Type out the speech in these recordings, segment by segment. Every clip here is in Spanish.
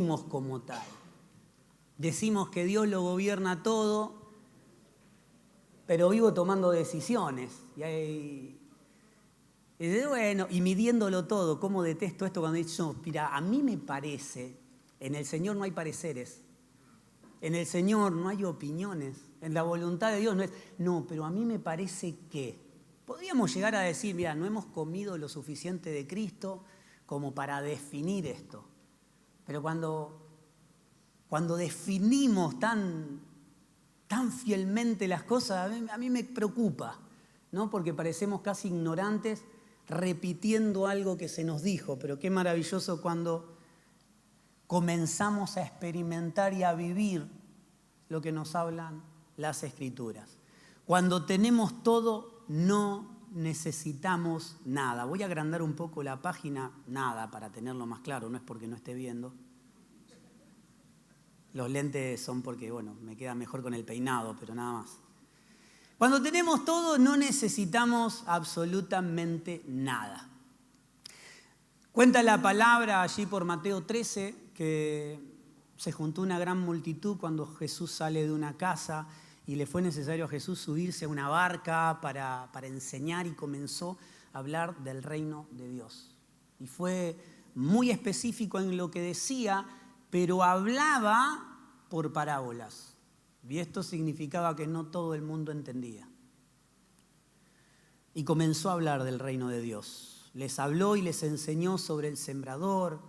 como tal. Decimos que Dios lo gobierna todo, pero vivo tomando decisiones. Y midiéndolo todo. Cómo detesto esto cuando digo, mira, a mí me parece, en el Señor no hay pareceres, en el Señor no hay opiniones, en la voluntad de Dios no es, no, pero a mí me parece que. Podríamos llegar a decir, mira, no hemos comido lo suficiente de Cristo como para definir esto. Pero cuando definimos tan fielmente las cosas, a mí me preocupa, ¿no? Porque parecemos casi ignorantes repitiendo algo que se nos dijo. Pero qué maravilloso cuando comenzamos a experimentar y a vivir lo que nos hablan las Escrituras. Cuando tenemos todo, no necesitamos nada. Voy a agrandar un poco la página, nada, para tenerlo más claro, no es porque no esté viendo. Los lentes son porque, bueno, me queda mejor con el peinado, pero nada más. Cuando tenemos todo, no necesitamos absolutamente nada. Cuenta la palabra allí por Mateo 13 que se juntó una gran multitud cuando Jesús sale de una casa y le fue necesario a Jesús subirse a una barca para enseñar y comenzó a hablar del reino de Dios. Y fue muy específico en lo que decía, pero hablaba por parábolas. Y esto significaba que no todo el mundo entendía. Y comenzó a hablar del reino de Dios. Les habló y les enseñó sobre el sembrador,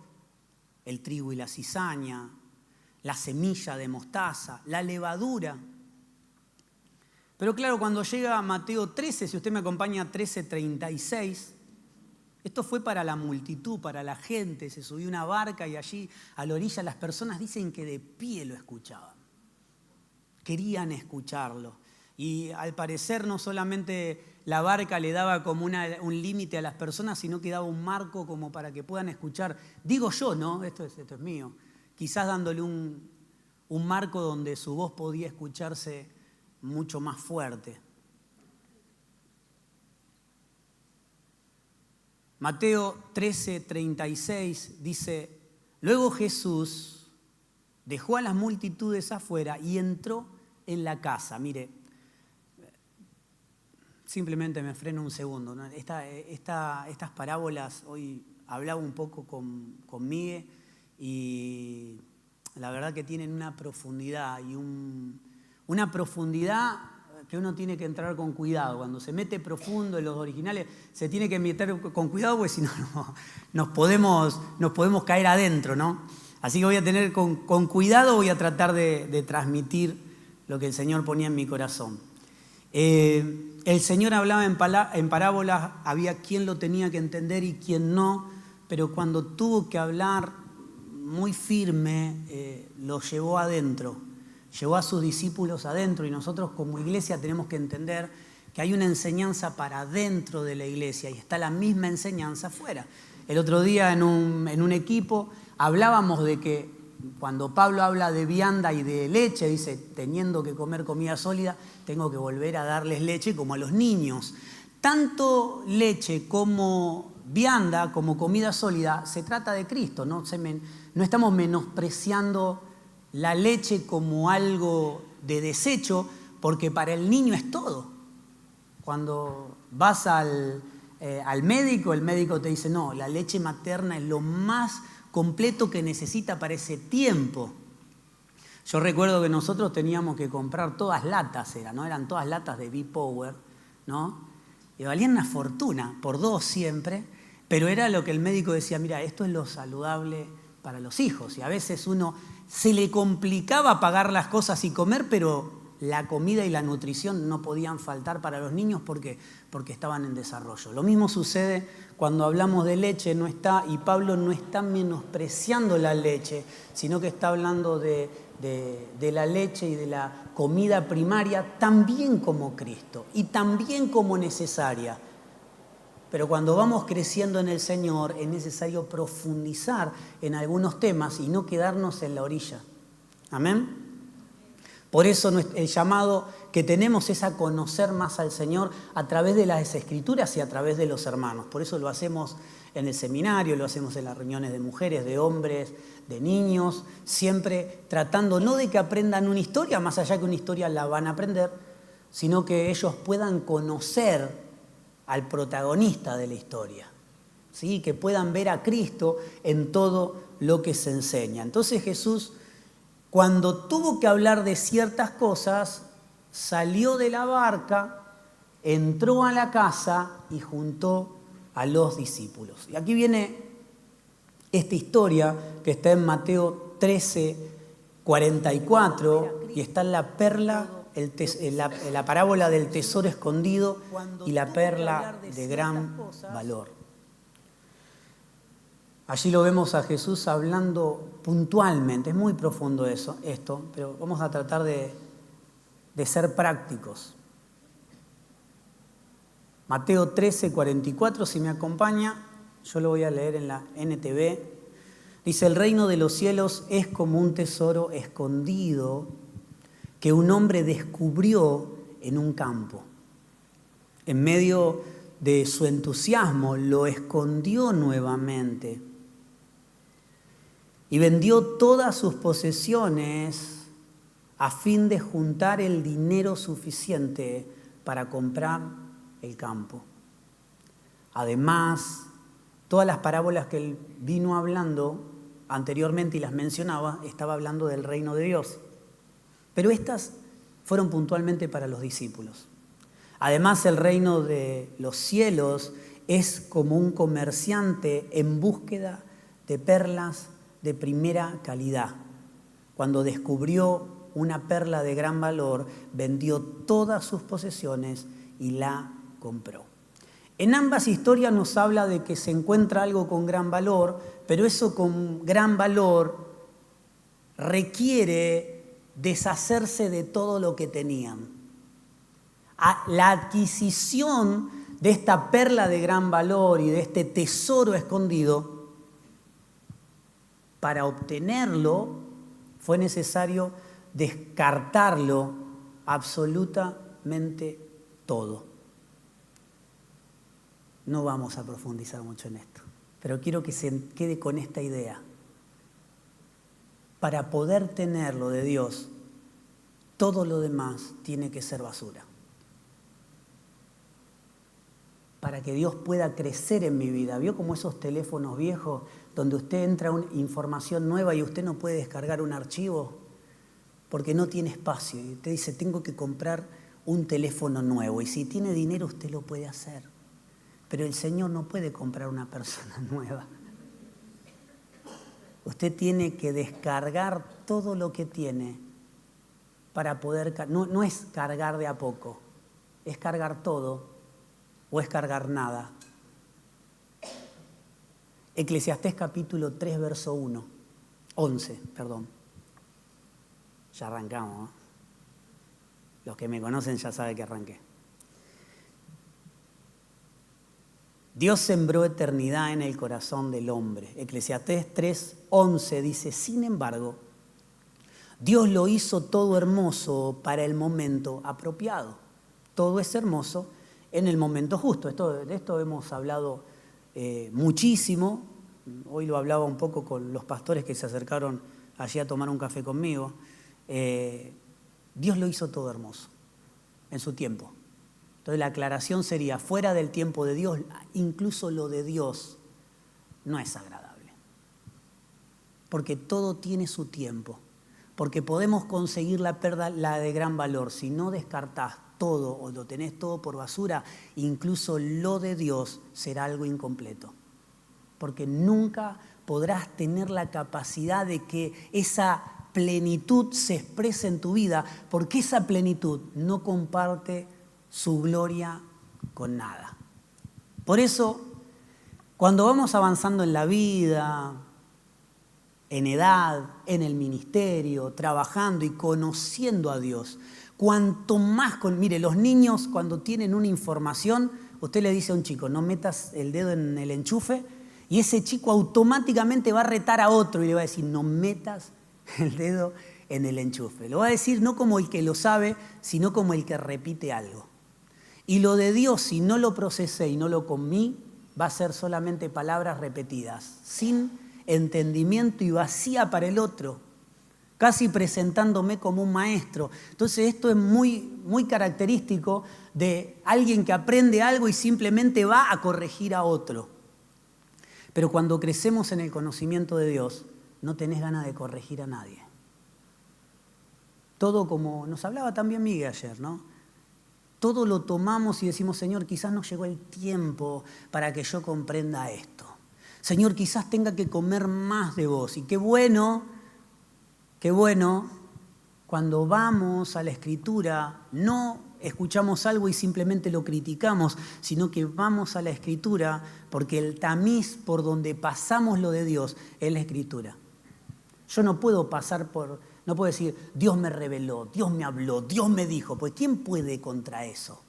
el trigo y la cizaña, la semilla de mostaza, la levadura. Pero claro, cuando llega a Mateo 13, si usted me acompaña a 13:36, esto fue para la multitud, para la gente. Se subió una barca y allí a la orilla las personas dicen que de pie lo escuchaban. Querían escucharlo. Y al parecer no solamente la barca le daba como un límite a las personas, sino que daba un marco como para que puedan escuchar. Digo yo, ¿no? Esto es mío. Quizás dándole un marco donde su voz podía escucharse mucho más fuerte. Mateo 13:36 dice, luego Jesús dejó a las multitudes afuera y entró en la casa. Mire, simplemente me freno un segundo, ¿no? Estas parábolas, hoy hablaba un poco con Miguel y la verdad que tienen una profundidad y una profundidad que uno tiene que entrar con cuidado. Cuando se mete profundo en los originales, se tiene que meter con cuidado porque si no, nos podemos caer adentro, ¿no? Así que voy a tener con cuidado, voy a tratar de transmitir lo que el Señor ponía en mi corazón. El Señor hablaba en parábolas, había quien lo tenía que entender y quien no, pero cuando tuvo que hablar muy firme, lo llevó adentro. Llevó a sus discípulos adentro y nosotros como iglesia tenemos que entender que hay una enseñanza para dentro de la iglesia y está la misma enseñanza afuera. El otro día en un equipo hablábamos de que cuando Pablo habla de vianda y de leche, dice, teniendo que comer comida sólida, tengo que volver a darles leche como a los niños. Tanto leche como vianda, como comida sólida, se trata de Cristo, no estamos menospreciando la leche como algo de desecho, porque para el niño es todo. Cuando vas al médico, el médico te dice, no, la leche materna es lo más completo que necesita para ese tiempo. Yo recuerdo que nosotros teníamos que comprar todas latas, eran todas latas de B-Power, ¿no? Y valían una fortuna, por 2 siempre, pero era lo que el médico decía, mira, esto es lo saludable para los hijos. Y a veces uno se le complicaba pagar las cosas y comer, pero la comida y la nutrición no podían faltar para los niños porque estaban en desarrollo. Lo mismo sucede cuando hablamos de leche, y Pablo no está menospreciando la leche, sino que está hablando de la leche y de la comida primaria también como Cristo y también como necesaria. Pero cuando vamos creciendo en el Señor es necesario profundizar en algunos temas y no quedarnos en la orilla. Amén. Por eso el llamado que tenemos es a conocer más al Señor a través de las Escrituras y a través de los hermanos. Por eso lo hacemos en el seminario, lo hacemos en las reuniones de mujeres, de hombres, de niños, siempre tratando no de que aprendan una historia, más allá que una historia la van a aprender, sino que ellos puedan conocer al protagonista de la historia, ¿sí? Que puedan ver a Cristo en todo lo que se enseña. Entonces Jesús, cuando tuvo que hablar de ciertas cosas, salió de la barca, entró a la casa y juntó a los discípulos. Y aquí viene esta historia que está en Mateo 13, 44, y está en la perla, la parábola del tesoro escondido y la perla de gran valor. Allí lo vemos a Jesús hablando puntualmente, es muy profundo esto, pero vamos a tratar de ser prácticos. Mateo 13, 44, si me acompaña, yo lo voy a leer en la NTV. Dice, el reino de los cielos es como un tesoro escondido que un hombre descubrió en un campo. En medio de su entusiasmo lo escondió nuevamente y vendió todas sus posesiones a fin de juntar el dinero suficiente para comprar el campo. Además, todas las parábolas que él vino hablando anteriormente y las mencionaba, estaba hablando del reino de Dios. Pero estas fueron puntualmente para los discípulos. Además, el reino de los cielos es como un comerciante en búsqueda de perlas de primera calidad. Cuando descubrió una perla de gran valor, vendió todas sus posesiones y la compró. En ambas historias nos habla de que se encuentra algo con gran valor, pero eso con gran valor requiere deshacerse de todo lo que tenían. La adquisición de esta perla de gran valor y de este tesoro escondido, para obtenerlo fue necesario descartarlo absolutamente todo. No vamos a profundizar mucho en esto, pero quiero que se quede con esta idea. Para poder tener lo de Dios, todo lo demás tiene que ser basura. Para que Dios pueda crecer en mi vida. ¿Vio como esos teléfonos viejos donde usted entra una información nueva y usted no puede descargar un archivo porque no tiene espacio? Y usted dice, tengo que comprar un teléfono nuevo. Y si tiene dinero, usted lo puede hacer. Pero el Señor no puede comprar una persona nueva. Usted tiene que descargar todo lo que tiene para poder... No es cargar de a poco, es cargar todo o es cargar nada. Eclesiastés capítulo 3, verso 11. Ya arrancamos, ¿eh? Los que me conocen ya saben que arranqué. Dios sembró eternidad en el corazón del hombre. Eclesiastés 3:11 dice, sin embargo, Dios lo hizo todo hermoso para el momento apropiado. Todo es hermoso en el momento justo. De esto hemos hablado muchísimo. Hoy lo hablaba un poco con los pastores que se acercaron allí a tomar un café conmigo. Dios lo hizo todo hermoso en su tiempo. Entonces la aclaración sería, fuera del tiempo de Dios, incluso lo de Dios no es agradable. Porque todo tiene su tiempo. Porque podemos conseguir la perla, la de gran valor. Si no descartás todo o lo tenés todo por basura, incluso lo de Dios será algo incompleto. Porque nunca podrás tener la capacidad de que esa plenitud se exprese en tu vida, porque esa plenitud no comparte su gloria con nada. Por eso, cuando vamos avanzando en la vida, en edad, en el ministerio, trabajando y conociendo a Dios, cuanto más mire, los niños cuando tienen una información, usted le dice a un chico, no metas el dedo en el enchufe, y ese chico automáticamente va a retar a otro y le va a decir, no metas el dedo en el enchufe. Lo va a decir no como el que lo sabe, sino como el que repite algo. Y lo de Dios, si no lo procesé y no lo comí, va a ser solamente palabras repetidas, sin entendimiento y vacía para el otro, casi presentándome como un maestro. Entonces esto es muy característico de alguien que aprende algo y simplemente va a corregir a otro. Pero cuando crecemos en el conocimiento de Dios, no tenés ganas de corregir a nadie. Todo como nos hablaba también Miguel ayer, ¿no? Todo lo tomamos y decimos, Señor, quizás no llegó el tiempo para que yo comprenda esto. Señor, quizás tenga que comer más de vos. Y qué bueno cuando vamos a la Escritura, no escuchamos algo y simplemente lo criticamos, sino que vamos a la Escritura porque el tamiz por donde pasamos lo de Dios es la Escritura. Yo no puedo decir, Dios me reveló, Dios me habló, Dios me dijo, pues ¿quién puede contra eso?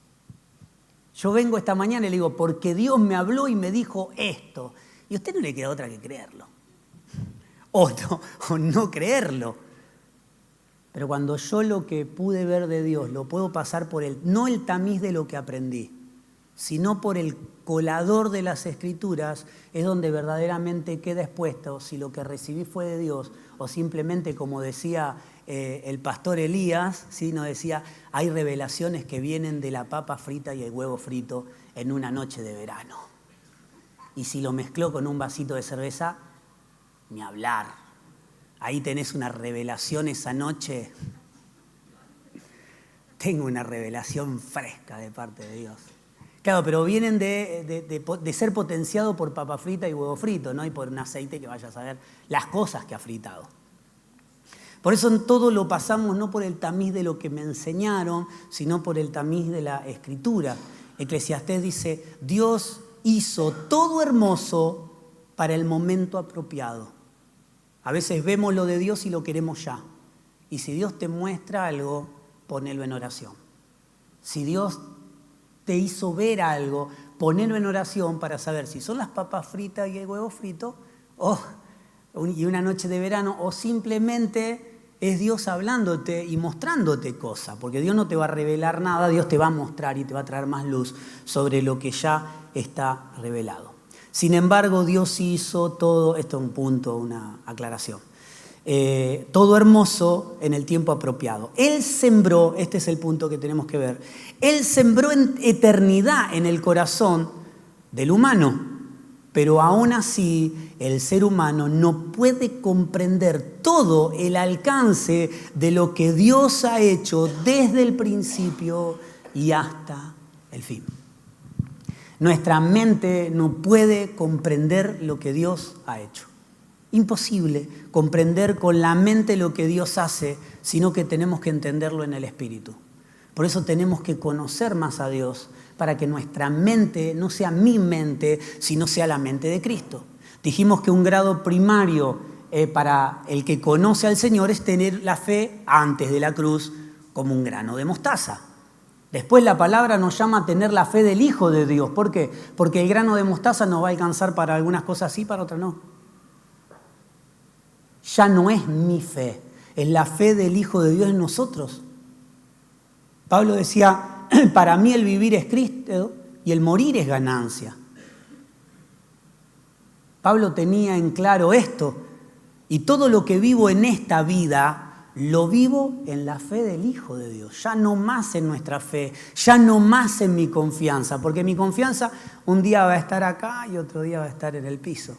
Yo vengo esta mañana y le digo, porque Dios me habló y me dijo esto. Y a usted no le queda otra que creerlo. O no creerlo. Pero cuando yo lo que pude ver de Dios lo puedo pasar por no el tamiz de lo que aprendí, sino por el colador de las Escrituras, es donde verdaderamente queda expuesto si lo que recibí fue de Dios o simplemente, como decía el pastor Elías, ¿sí? Nos decía, hay revelaciones que vienen de la papa frita y el huevo frito en una noche de verano. Y si lo mezcló con un vasito de cerveza, ni hablar. Ahí tenés una revelación esa noche. Tengo una revelación fresca de parte de Dios. Claro, pero vienen de ser potenciado por papa frita y huevo frito, ¿no? Y por un aceite que vaya a saber las cosas que ha fritado. Por eso en todo lo pasamos no por el tamiz de lo que me enseñaron, sino por el tamiz de la Escritura. Eclesiastés dice, Dios hizo todo hermoso para el momento apropiado. A veces vemos lo de Dios y lo queremos ya. Y si Dios te muestra algo, ponelo en oración. Si Dios te hizo ver algo, ponelo en oración para saber si son las papas fritas y el huevo frito, y una noche de verano, o simplemente es Dios hablándote y mostrándote cosas, porque Dios no te va a revelar nada, Dios te va a mostrar y te va a traer más luz sobre lo que ya está revelado. Sin embargo, Dios hizo todo, esto es un punto, una aclaración, todo hermoso en el tiempo apropiado. Él sembró, este es el punto que tenemos que ver, Él sembró en eternidad en el corazón del humano, pero aún así el ser humano no puede comprender todo el alcance de lo que Dios ha hecho desde el principio y hasta el fin. Nuestra mente no puede comprender lo que Dios ha hecho. Imposible comprender con la mente lo que Dios hace, sino que tenemos que entenderlo en el Espíritu. Por eso tenemos que conocer más a Dios, para que nuestra mente no sea mi mente, sino sea la mente de Cristo. Dijimos que un grado primario para el que conoce al Señor es tener la fe antes de la cruz como un grano de mostaza. Después la palabra nos llama a tener la fe del Hijo de Dios. ¿Por qué? Porque el grano de mostaza nos va a alcanzar para algunas cosas sí, para otras no. Ya no es mi fe, es la fe del Hijo de Dios en nosotros. Pablo decía, para mí el vivir es Cristo y el morir es ganancia. Pablo tenía en claro esto, y todo lo que vivo en esta vida, lo vivo en la fe del Hijo de Dios, ya no más en nuestra fe, ya no más en mi confianza, porque mi confianza un día va a estar acá y otro día va a estar en el piso.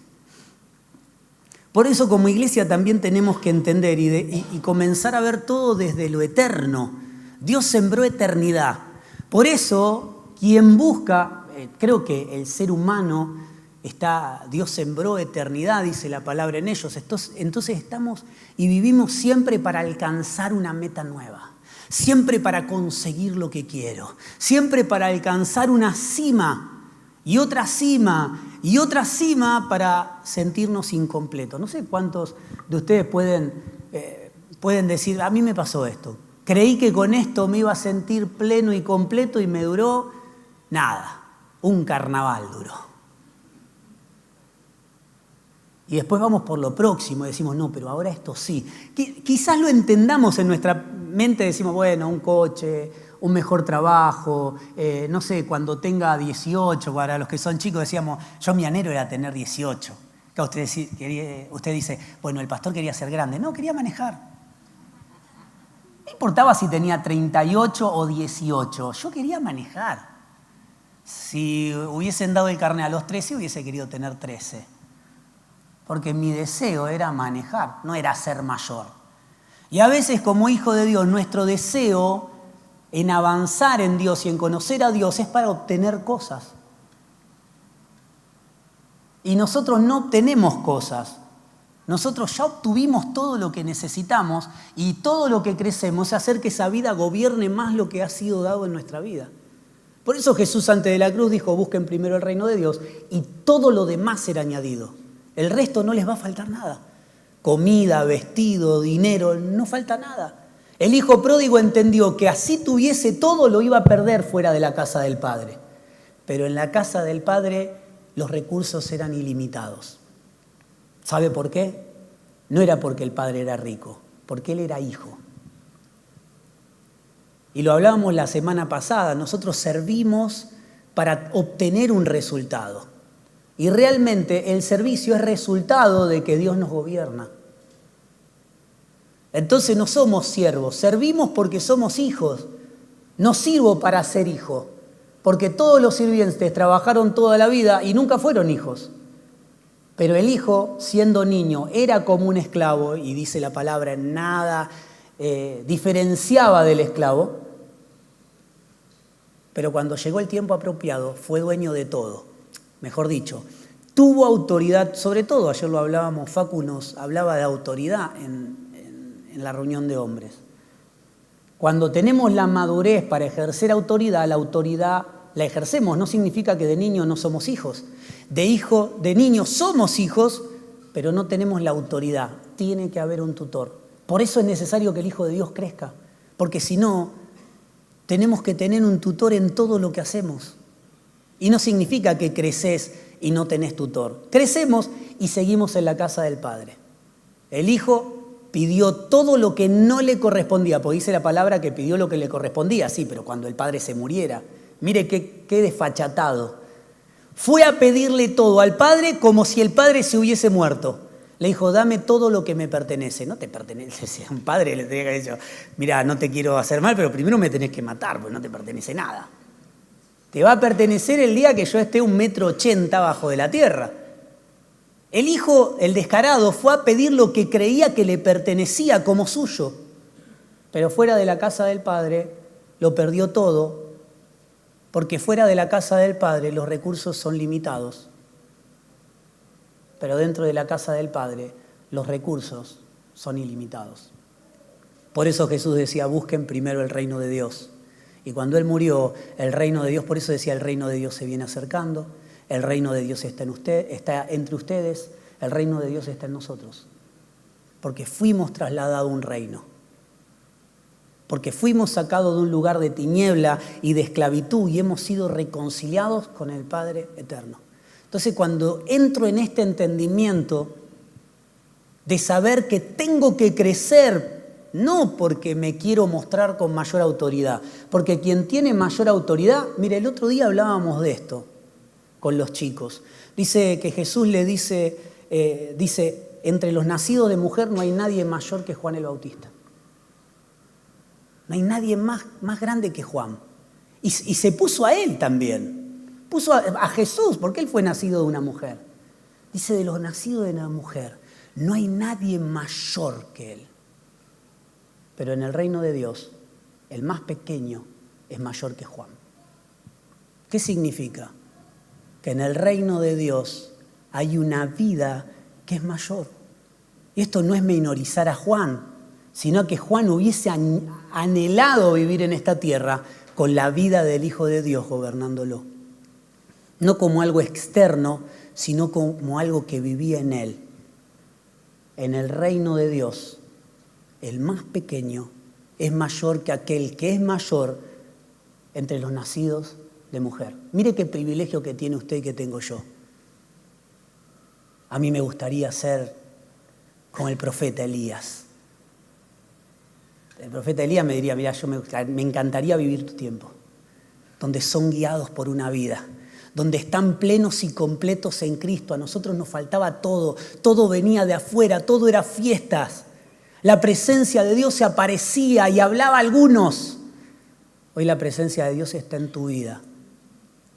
Por eso como iglesia también tenemos que entender y comenzar a ver todo desde lo eterno. Dios sembró eternidad. Por eso, quien busca, creo que el ser humano, Dios sembró eternidad, dice la palabra en ellos. Entonces estamos y vivimos siempre para alcanzar una meta nueva, siempre para conseguir lo que quiero, siempre para alcanzar una cima y otra cima y otra cima para sentirnos incompletos. No sé cuántos de ustedes pueden decir, a mí me pasó esto. Creí que con esto me iba a sentir pleno y completo y me duró nada, un carnaval duró. Y después vamos por lo próximo y decimos, no, pero ahora esto sí. Quizás lo entendamos en nuestra mente, decimos, bueno, un coche, un mejor trabajo, no sé, cuando tenga 18, para los que son chicos decíamos, yo mi anhelo era tener 18. Claro, usted dice, bueno, el pastor quería ser grande. No, quería manejar. No importaba si tenía 38 o 18, yo quería manejar. Si hubiesen dado el carnet a los 13, hubiese querido tener 13. Porque mi deseo era manejar, no era ser mayor. Y a veces como hijo de Dios, nuestro deseo en avanzar en Dios y en conocer a Dios es para obtener cosas. Y nosotros no obtenemos cosas. Nosotros ya obtuvimos todo lo que necesitamos y todo lo que crecemos es hacer que esa vida gobierne más lo que ha sido dado en nuestra vida. Por eso Jesús antes de la cruz dijo, busquen primero el reino de Dios y todo lo demás será añadido. El resto no les va a faltar nada. Comida, vestido, dinero, no falta nada. El hijo pródigo entendió que así tuviese todo lo iba a perder fuera de la casa del Padre. Pero en la casa del Padre los recursos eran ilimitados. ¿Sabe por qué? No era porque el Padre era rico, porque él era hijo. Y lo hablábamos la semana pasada, nosotros servimos para obtener un resultado. Y realmente el servicio es resultado de que Dios nos gobierna. Entonces no somos siervos, servimos porque somos hijos. No sirvo para ser hijo, porque todos los sirvientes trabajaron toda la vida y nunca fueron hijos. Pero el hijo, siendo niño, era como un esclavo, y dice la palabra, en nada diferenciaba del esclavo. Pero cuando llegó el tiempo apropiado, fue dueño de todo. Mejor dicho, tuvo autoridad, sobre todo, ayer lo hablábamos, Facu nos hablaba de autoridad en la reunión de hombres. Cuando tenemos la madurez para ejercer autoridad, la autoridad la ejercemos. No significa que de niño no somos hijos. De niño somos hijos, pero no tenemos la autoridad. Tiene que haber un tutor. Por eso es necesario que el Hijo de Dios crezca, porque si no, tenemos que tener un tutor en todo lo que hacemos. Y no significa que creces y no tenés tutor. Crecemos y seguimos en la casa del Padre. El Hijo pidió todo lo que no le correspondía, porque dice la palabra que pidió lo que le correspondía, sí, pero cuando el Padre se muriera. Mire qué desfachatado. Fue a pedirle todo al Padre como si el Padre se hubiese muerto. Le dijo, dame todo lo que me pertenece. No te pertenece. Si a un padre le tenía que haber dicho, mira, no te quiero hacer mal, pero primero me tenés que matar, porque no te pertenece nada. Te va a pertenecer el día que yo esté 1,80 m bajo de la tierra. El hijo, el descarado, fue a pedir lo que creía que le pertenecía como suyo. Pero fuera de la casa del Padre lo perdió todo, porque fuera de la casa del Padre los recursos son limitados. Pero dentro de la casa del Padre los recursos son ilimitados. Por eso Jesús decía, busquen primero el reino de Dios. Y cuando Él murió, el reino de Dios, por eso decía, el reino de Dios se viene acercando, el reino de Dios está entre ustedes, el reino de Dios está en nosotros. Porque fuimos trasladados a un reino. Porque fuimos sacados de un lugar de tiniebla y de esclavitud y hemos sido reconciliados con el Padre eterno. Entonces, cuando entro en este entendimiento de saber que tengo que crecer, no porque me quiero mostrar con mayor autoridad, porque quien tiene mayor autoridad, mire, el otro día hablábamos de esto con los chicos. Dice que Jesús le dice, entre los nacidos de mujer no hay nadie mayor que Juan el Bautista. No hay nadie más grande que Juan. Y se puso a él también. Puso a Jesús, porque él fue nacido de una mujer. Dice, de los nacidos de una mujer, no hay nadie mayor que él. Pero en el reino de Dios, el más pequeño es mayor que Juan. ¿Qué significa? Que en el reino de Dios hay una vida que es mayor. Y esto no es menorizar a Juan, sino que Juan hubiese anhelado vivir en esta tierra con la vida del Hijo de Dios gobernándolo. No como algo externo, sino como algo que vivía en él. En el reino de Dios, el más pequeño es mayor que aquel que es mayor entre los nacidos de mujer. Mire qué privilegio que tiene usted y que tengo yo. A mí me gustaría ser como el profeta Elías. El profeta Elías me diría, mira, me encantaría vivir tu tiempo, donde son guiados por una vida, donde están plenos y completos en Cristo. A nosotros nos faltaba todo, todo venía de afuera, todo era fiestas. La presencia de Dios se aparecía y hablaba a algunos. Hoy la presencia de Dios está en tu vida.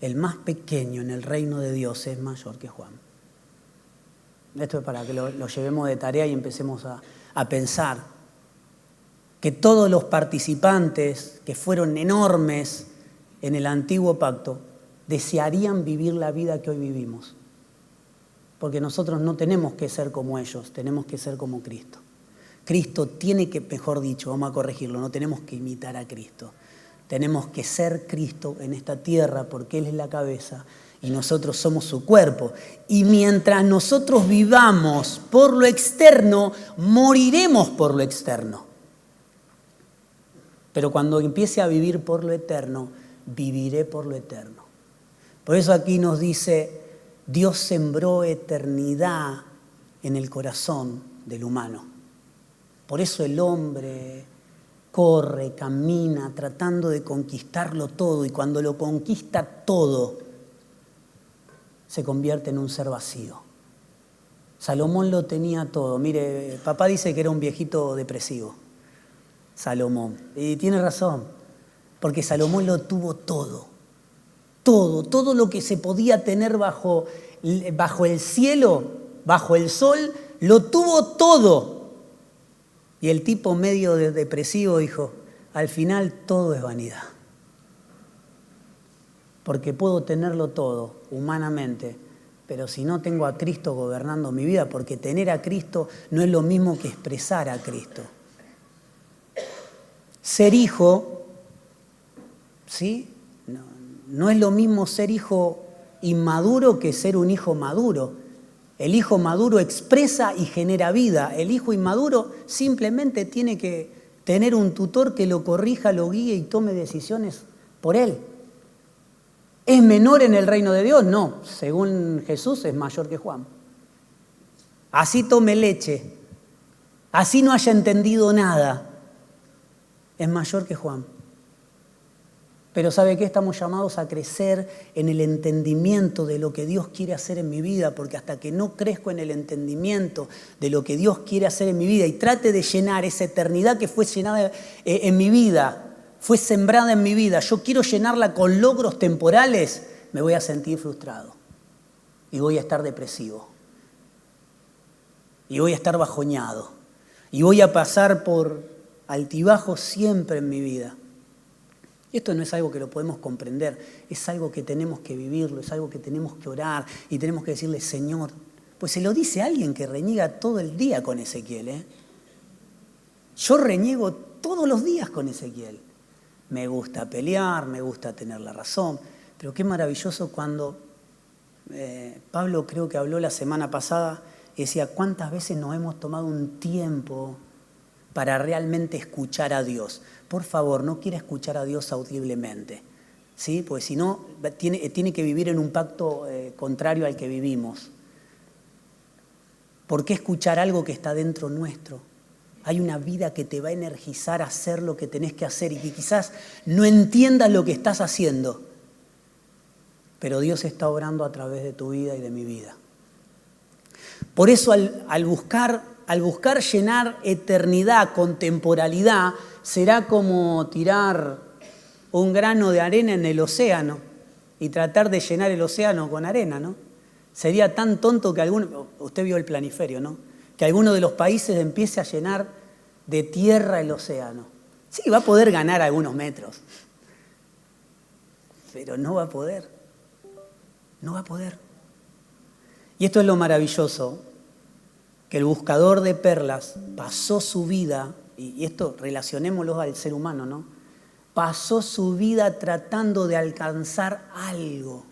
El más pequeño en el reino de Dios es mayor que Juan. Esto es para que lo llevemos de tarea y empecemos a pensar que todos los participantes que fueron enormes en el antiguo pacto desearían vivir la vida que hoy vivimos. Porque nosotros no tenemos que ser como ellos, tenemos que ser como Cristo. Cristo tiene que, mejor dicho, vamos a corregirlo, no tenemos que imitar a Cristo. Tenemos que ser Cristo en esta tierra porque Él es la cabeza y nosotros somos su cuerpo. Y mientras nosotros vivamos por lo externo, moriremos por lo externo. Pero cuando empiece a vivir por lo eterno, viviré por lo eterno. Por eso aquí nos dice, Dios sembró eternidad en el corazón del humano. Por eso el hombre corre, camina, tratando de conquistarlo todo, y cuando lo conquista todo, se convierte en un ser vacío. Salomón lo tenía todo. Mire, papá dice que era un viejito depresivo, Salomón. Y tiene razón, porque Salomón lo tuvo todo. Todo lo que se podía tener bajo el cielo, bajo el sol, lo tuvo todo. Y el tipo medio depresivo dijo, al final todo es vanidad. Porque puedo tenerlo todo humanamente, pero si no tengo a Cristo gobernando mi vida, porque tener a Cristo no es lo mismo que expresar a Cristo. Ser hijo, ¿sí? No es lo mismo ser hijo inmaduro que ser un hijo maduro. El hijo maduro expresa y genera vida. El hijo inmaduro simplemente tiene que tener un tutor que lo corrija, lo guíe y tome decisiones por él. ¿Es menor en el reino de Dios? No. Según Jesús es mayor que Juan. Así tome leche, así no haya entendido nada, es mayor que Juan. Pero ¿sabe qué? Estamos llamados a crecer en el entendimiento de lo que Dios quiere hacer en mi vida, porque hasta que no crezco en el entendimiento de lo que Dios quiere hacer en mi vida y trate de llenar esa eternidad que fue llenada en mi vida, fue sembrada en mi vida, yo quiero llenarla con logros temporales, me voy a sentir frustrado y voy a estar depresivo y voy a estar bajoñado y voy a pasar por altibajos siempre en mi vida. Y esto no es algo que lo podemos comprender, es algo que tenemos que vivirlo, es algo que tenemos que orar y tenemos que decirle, Señor, pues se lo dice alguien que reniega todo el día con Ezequiel, ¿eh? Yo reniego todos los días con Ezequiel. Me gusta pelear, me gusta tener la razón, pero qué maravilloso cuando Pablo creo que habló la semana pasada y decía, ¿cuántas veces nos hemos tomado un tiempo para realmente escuchar a Dios? Por favor, no quiera escuchar a Dios audiblemente, ¿sí? Porque si no, tiene que vivir en un pacto contrario al que vivimos. ¿Por qué escuchar algo que está dentro nuestro? Hay una vida que te va a energizar a hacer lo que tenés que hacer y que quizás no entiendas lo que estás haciendo, pero Dios está obrando a través de tu vida y de mi vida. Por eso al buscar llenar eternidad con temporalidad, será como tirar un grano de arena en el océano y tratar de llenar el océano con arena, ¿no? Sería tan tonto que usted vio el planiferio, ¿no? Que alguno de los países empiece a llenar de tierra el océano. Sí, va a poder ganar algunos metros, pero no va a poder. No va a poder. Y esto es lo maravilloso, que el buscador de perlas pasó su vida, y esto relacionémoslo al ser humano, ¿no? Pasó su vida tratando de alcanzar algo.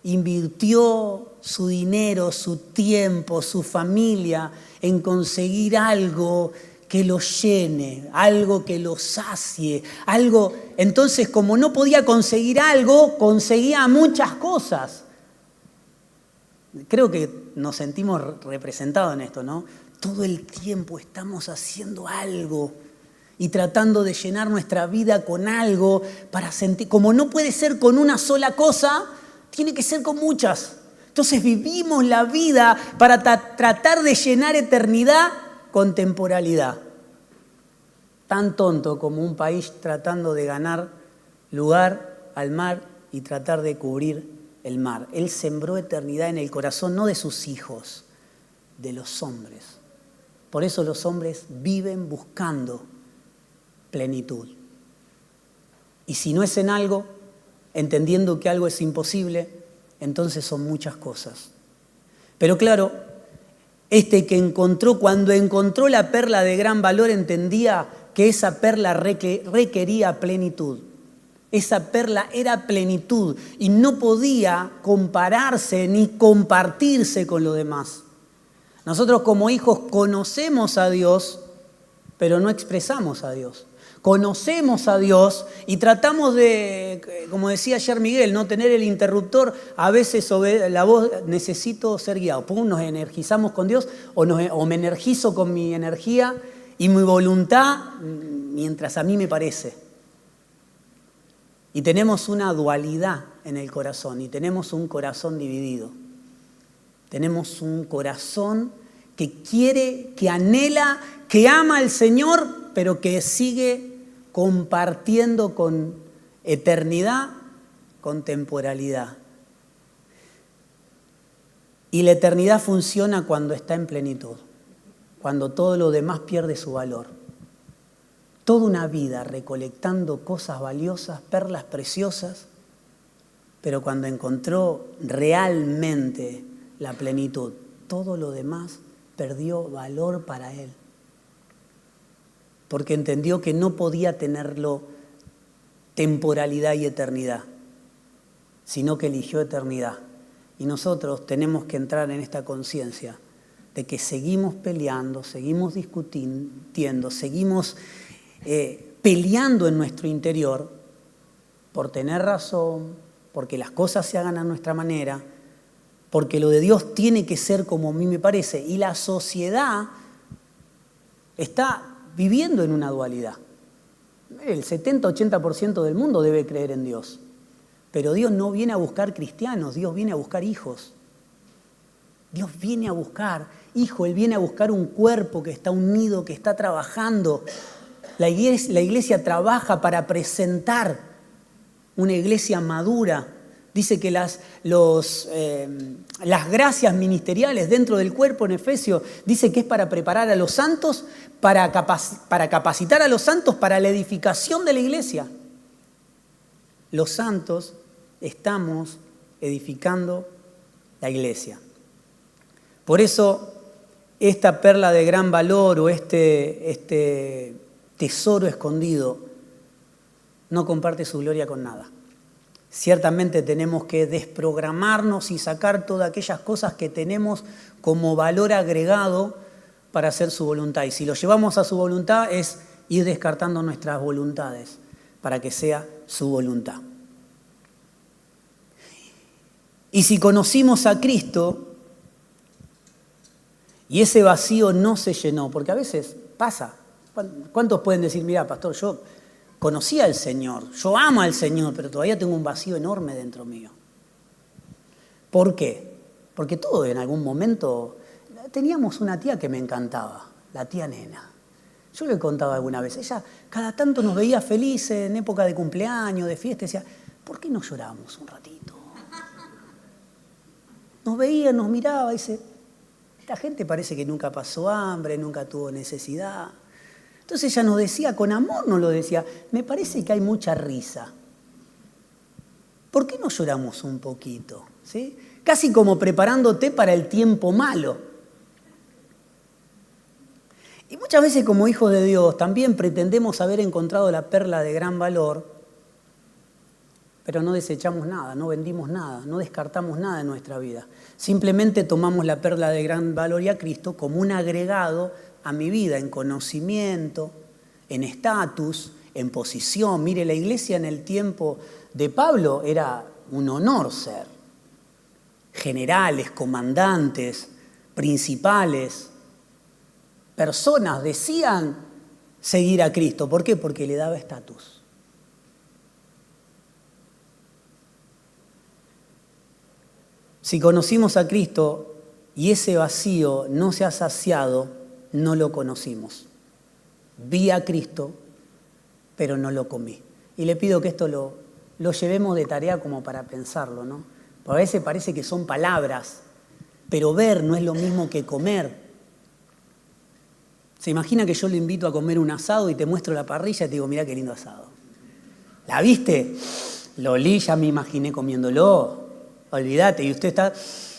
Invirtió su dinero, su tiempo, su familia en conseguir algo que lo llene, algo que lo sacie, algo. Entonces, como no podía conseguir algo, conseguía muchas cosas. Creo que nos sentimos representados en esto, ¿no? Todo el tiempo estamos haciendo algo y tratando de llenar nuestra vida con algo para sentir. Como no puede ser con una sola cosa, tiene que ser con muchas. Entonces vivimos la vida para tratar de llenar eternidad con temporalidad. Tan tonto como un país tratando de ganar lugar al mar y tratar de cubrir el mar. Él sembró eternidad en el corazón, no de sus hijos, de los hombres. Por eso los hombres viven buscando plenitud. Y si no es en algo, entendiendo que algo es imposible, entonces son muchas cosas. Pero claro, que cuando encontró la perla de gran valor, entendía que esa perla requería plenitud. Esa perla era plenitud y no podía compararse ni compartirse con lo demás. Nosotros como hijos conocemos a Dios, pero no expresamos a Dios. Conocemos a Dios y tratamos de, como decía ayer Miguel, no tener el interruptor, a veces la voz, necesito ser guiado. Pum, nos energizamos con Dios o me energizo con mi energía y mi voluntad mientras a mí me parece. Y tenemos una dualidad en el corazón y tenemos un corazón dividido. Tenemos un corazón que quiere, que anhela, que ama al Señor, pero que sigue compartiendo con eternidad, con temporalidad. Y la eternidad funciona cuando está en plenitud, cuando todo lo demás pierde su valor. Toda una vida recolectando cosas valiosas, perlas preciosas, pero cuando encontró realmente la plenitud, todo lo demás perdió valor para él. Porque entendió que no podía tenerlo temporalidad y eternidad, sino que eligió eternidad. Y nosotros tenemos que entrar en esta conciencia de que seguimos peleando, seguimos discutiendo, seguimos peleando en nuestro interior por tener razón, porque las cosas se hagan a nuestra manera, porque lo de Dios tiene que ser como a mí me parece. Y la sociedad está viviendo en una dualidad. El 70-80% del mundo debe creer en Dios. Pero Dios no viene a buscar cristianos, Dios viene a buscar hijos. Dios viene a buscar hijos, Él viene a buscar un cuerpo que está unido, que está trabajando. La iglesia trabaja para presentar una iglesia madura. Dice que las gracias ministeriales dentro del cuerpo en Efesios, dice que es para preparar a los santos, para capacitar a los santos para la edificación de la iglesia. Los santos estamos edificando la iglesia. Por eso, esta perla de gran valor o este tesoro escondido no comparte su gloria con nada. Ciertamente tenemos que desprogramarnos y sacar todas aquellas cosas que tenemos como valor agregado para hacer su voluntad. Y si lo llevamos a su voluntad es ir descartando nuestras voluntades para que sea su voluntad. Y si conocimos a Cristo y ese vacío no se llenó, porque a veces pasa. ¿Cuántos pueden decir, mira, pastor, yo conocí al Señor, yo amo al Señor, pero todavía tengo un vacío enorme dentro mío? ¿Por qué? Porque todos en algún momento teníamos una tía que me encantaba, la tía Nena. Yo le contaba alguna vez, ella cada tanto nos veía felices en época de cumpleaños, de fiesta, y decía, ¿por qué no lloramos un ratito? Nos veía, nos miraba y dice, esta gente parece que nunca pasó hambre, nunca tuvo necesidad. Entonces ella nos decía, con amor nos lo decía, me parece que hay mucha risa. ¿Por qué no lloramos un poquito? ¿Sí? Casi como preparándote para el tiempo malo. Y muchas veces como hijos de Dios también pretendemos haber encontrado la perla de gran valor, pero no desechamos nada, no vendimos nada, no descartamos nada en nuestra vida. Simplemente tomamos la perla de gran valor y a Cristo como un agregado a mi vida en conocimiento, en estatus, en posición. Mire, la iglesia en el tiempo de Pablo era un honor ser. Generales, comandantes, principales. personas decían seguir a Cristo. ¿Por qué? Porque le daba estatus. Si conocimos a Cristo y ese vacío no se ha saciado, no lo conocimos. Vi a Cristo, pero no lo comí. Y le pido que esto lo llevemos de tarea como para pensarlo, ¿no? Porque a veces parece que son palabras, pero ver no es lo mismo que comer. ¿Se imagina que yo le invito a comer un asado y te muestro la parrilla y te digo, mirá qué lindo asado? ¿La viste? Lo olí, ya me imaginé comiéndolo. Olvídate, y usted está,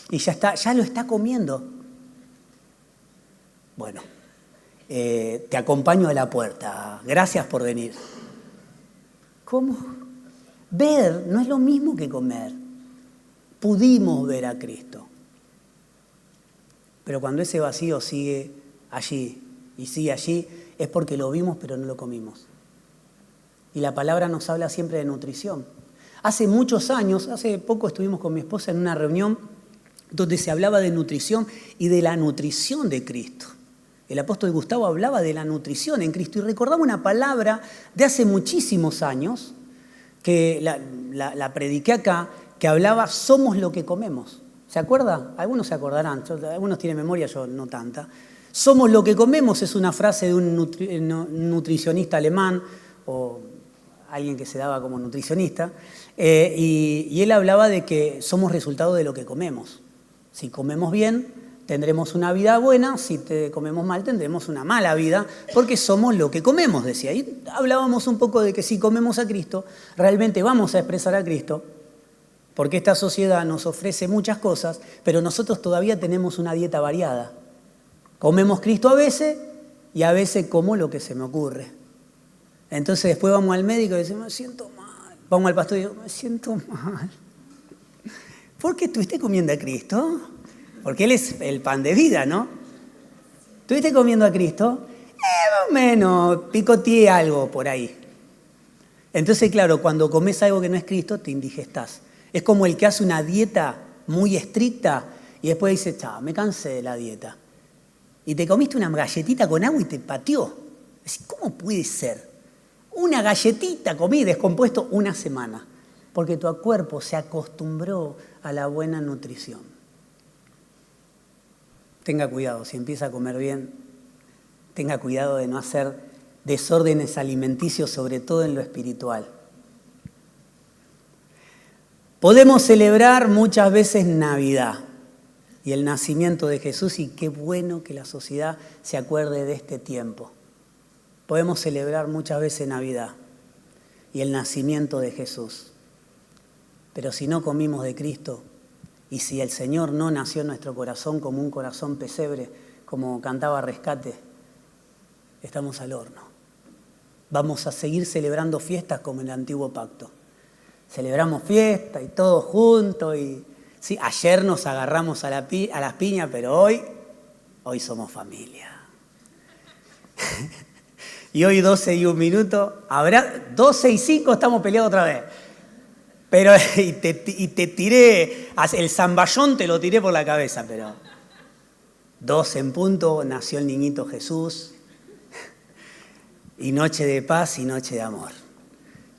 y ya lo está comiendo. Bueno, te acompaño a la puerta. Gracias por venir. ¿Cómo? Ver no es lo mismo que comer. Pudimos ver a Cristo. Pero cuando ese vacío sigue allí y sigue allí, es porque lo vimos pero no lo comimos. Y la palabra nos habla siempre de nutrición. Hace muchos años, hace poco estuvimos con mi esposa en una reunión donde se hablaba de nutrición y de la nutrición de Cristo. El apóstol Gustavo hablaba de la nutrición en Cristo y recordaba una palabra de hace muchísimos años, que la prediqué acá, que hablaba, somos lo que comemos. ¿Se acuerda? Algunos se acordarán, algunos tienen memoria, yo no tanta. Somos lo que comemos es una frase de un nutricionista alemán o alguien que se daba como nutricionista, y él hablaba de que somos resultado de lo que comemos. Si comemos bien, tendremos una vida buena, si comemos mal, tendremos una mala vida, porque somos lo que comemos, decía. Y hablábamos un poco de que si comemos a Cristo, realmente vamos a expresar a Cristo, porque esta sociedad nos ofrece muchas cosas, pero nosotros todavía tenemos una dieta variada. Comemos Cristo a veces, y a veces como lo que se me ocurre. Entonces después vamos al médico y decimos, me siento mal. Vamos al pastor y digo, me siento mal. ¿Por qué estuviste comiendo a Cristo? Porque Él es el pan de vida, ¿no? ¿Estuviste comiendo a Cristo? Más o menos, picoteé algo por ahí. Entonces, claro, cuando comes algo que no es Cristo, te indigestás. Es como el que hace una dieta muy estricta y después dice, chao, me cansé de la dieta. Y te comiste una galletita con agua y te pateó. ¿Cómo puede ser? Una galletita comí descompuesto una semana, porque tu cuerpo se acostumbró a la buena nutrición. Tenga cuidado, si empieza a comer bien, tenga cuidado de no hacer desórdenes alimenticios, sobre todo en lo espiritual. Podemos celebrar muchas veces Navidad y el nacimiento de Jesús, y qué bueno que la sociedad se acuerde de este tiempo. Podemos celebrar muchas veces Navidad y el nacimiento de Jesús. Pero si no comimos de Cristo y si el Señor no nació en nuestro corazón como un corazón pesebre, como cantaba Rescate, estamos al horno. Vamos a seguir celebrando fiestas como en el Antiguo Pacto. Celebramos fiesta y todos juntos. Sí, ayer nos agarramos a las piñas, pero hoy somos familia. Y hoy 12 y 1 minuto, habrá 12 y 5 estamos peleados otra vez. Pero y te tiré, el zamballón te lo tiré por la cabeza, pero 12 en punto, nació el niñito Jesús. Y noche de paz y noche de amor.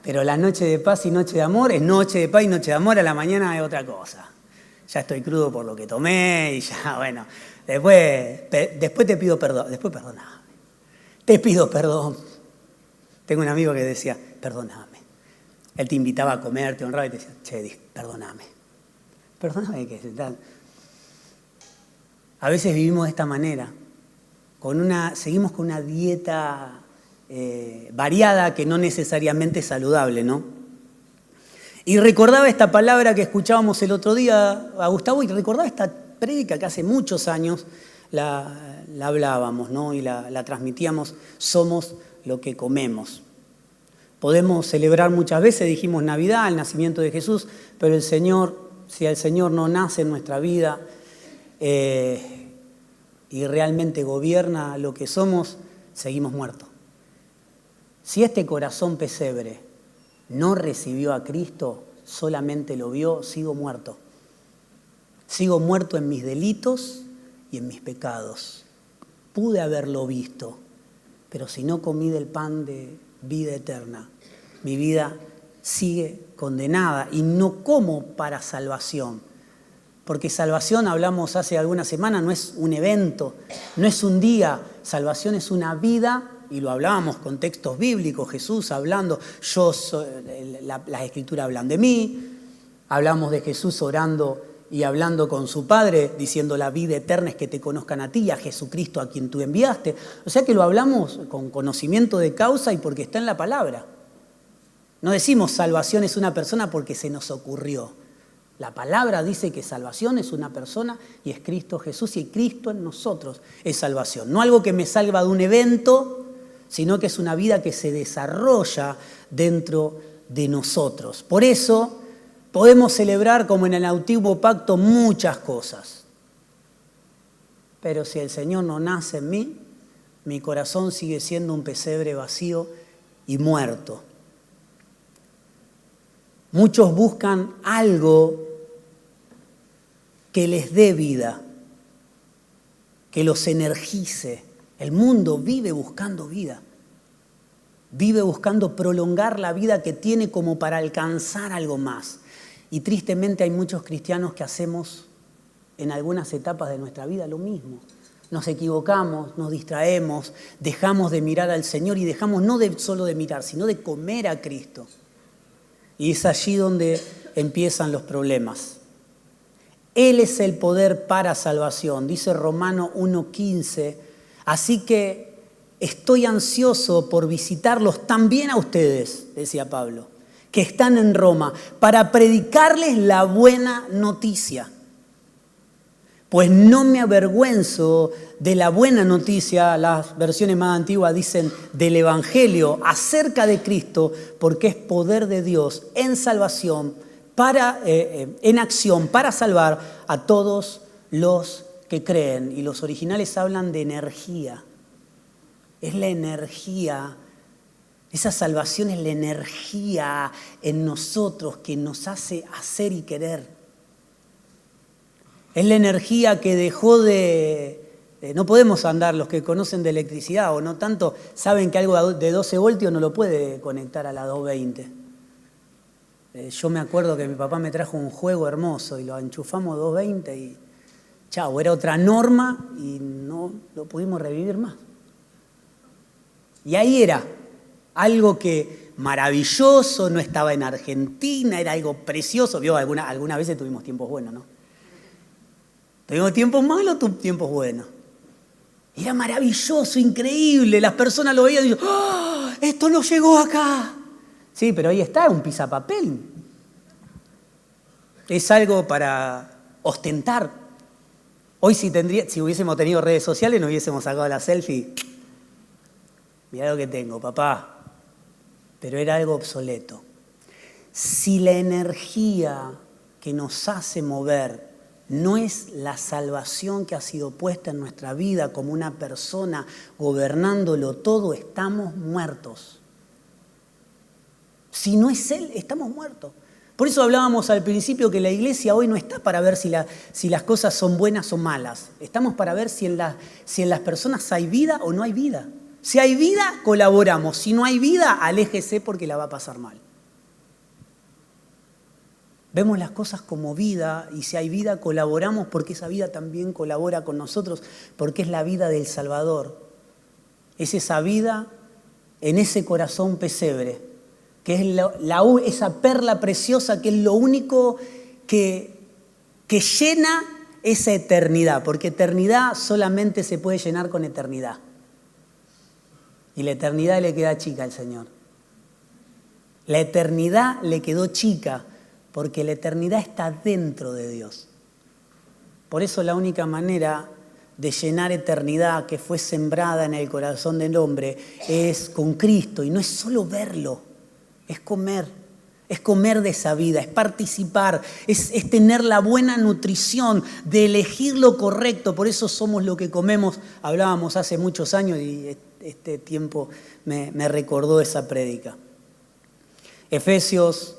Pero la noche de paz y noche de amor es noche de paz y noche de amor, a la mañana es otra cosa. Ya estoy crudo por lo que tomé y ya, bueno, después te pido perdón, después perdoname. Te pido perdón. Tengo un amigo que decía, perdóname. Él te invitaba a comer, te honraba y te decía, che, perdóname. Perdóname que a veces vivimos de esta manera. Seguimos con una dieta variada que no necesariamente es saludable, ¿no? Y recordaba esta palabra que escuchábamos el otro día a Gustavo y recordaba esta prédica que hace muchos años la hablábamos, ¿no? Y la transmitíamos, somos lo que comemos. Podemos celebrar muchas veces, dijimos Navidad, el nacimiento de Jesús, pero el Señor, si el Señor no nace en nuestra vida y realmente gobierna lo que somos, seguimos muertos. Si este corazón pesebre no recibió a Cristo, solamente lo vio, sigo muerto. Sigo muerto en mis delitos y en mis pecados. pude haberlo visto, pero si no comí del pan de vida eterna, mi vida sigue condenada y no como para salvación. Porque salvación, hablamos hace algunas semanas, no es un evento, no es un día, salvación es una vida, y lo hablábamos con textos bíblicos, Jesús hablando, las escrituras hablan de mí, hablamos de Jesús orando y hablando con su Padre, diciendo la vida eterna es que te conozcan a ti y a Jesucristo a quien tú enviaste. O sea que lo hablamos con conocimiento de causa y porque está en la palabra. No decimos salvación es una persona porque se nos ocurrió. La palabra dice que salvación es una persona y es Cristo Jesús, y Cristo en nosotros es salvación. No algo que me salva de un evento, sino que es una vida que se desarrolla dentro de nosotros. Por eso podemos celebrar como en el antiguo pacto muchas cosas. Pero si el Señor no nace en mí, mi corazón sigue siendo un pesebre vacío y muerto. Muchos buscan algo que les dé vida, que los energice. El mundo vive buscando vida, vive buscando prolongar la vida que tiene como para alcanzar algo más. Y tristemente hay muchos cristianos que hacemos en algunas etapas de nuestra vida lo mismo. Nos equivocamos, nos distraemos, dejamos de mirar al Señor y dejamos no solo de mirar, sino de comer a Cristo. Y es allí donde empiezan los problemas. Él es el poder para salvación, dice Romanos 1:15. Así que estoy ansioso por visitarlos también a ustedes, decía Pablo, que están en Roma, para predicarles la buena noticia. Pues no me avergüenzo de la buena noticia, las versiones más antiguas dicen del Evangelio acerca de Cristo, porque es poder de Dios en salvación, en acción para salvar a todos los que creen. Y los originales hablan de energía. Es la energía, esa salvación es la energía en nosotros que nos hace hacer y querer. Es la energía que dejó no podemos andar, los que conocen de electricidad o no tanto, saben que algo de 12 voltios no lo puede conectar a la 220. Yo me acuerdo que mi papá me trajo un juego hermoso y lo enchufamos 220 y chao, era otra norma y no lo pudimos revivir más. Y ahí era algo que maravilloso, no estaba en Argentina, era algo precioso. Vio, algunas veces tuvimos tiempos buenos, ¿no? Tuvimos tiempos malos, tiempos buenos. Era maravilloso, increíble. Las personas lo veían y decían, ¡oh, esto no llegó acá! Sí, pero ahí está, un pisapapel. Es algo para ostentar. Hoy si hubiésemos tenido redes sociales, nos hubiésemos sacado la selfie. Mirá lo que tengo, papá. Pero era algo obsoleto. Si la energía que nos hace mover no es la salvación que ha sido puesta en nuestra vida como una persona gobernándolo todo, estamos muertos. Si no es Él, estamos muertos. Por eso hablábamos al principio que la iglesia hoy no está para ver si las cosas son buenas o malas. Estamos para ver si en las personas hay vida o no hay vida. Si hay vida, colaboramos. Si no hay vida, aléjese porque la va a pasar mal. Vemos las cosas como vida y si hay vida, colaboramos porque esa vida también colabora con nosotros, porque es la vida del Salvador. Es esa vida en ese corazón pesebre, que es esa perla preciosa que es lo único que llena esa eternidad, porque eternidad solamente se puede llenar con eternidad. Y la eternidad le queda chica al Señor. La eternidad le quedó chica, porque la eternidad está dentro de Dios. Por eso la única manera de llenar eternidad que fue sembrada en el corazón del hombre es con Cristo, y no es solo verlo. Es comer de esa vida, es participar, es tener la buena nutrición, de elegir lo correcto. Por eso somos lo que comemos. Hablábamos hace muchos años y este tiempo me recordó esa prédica. Efesios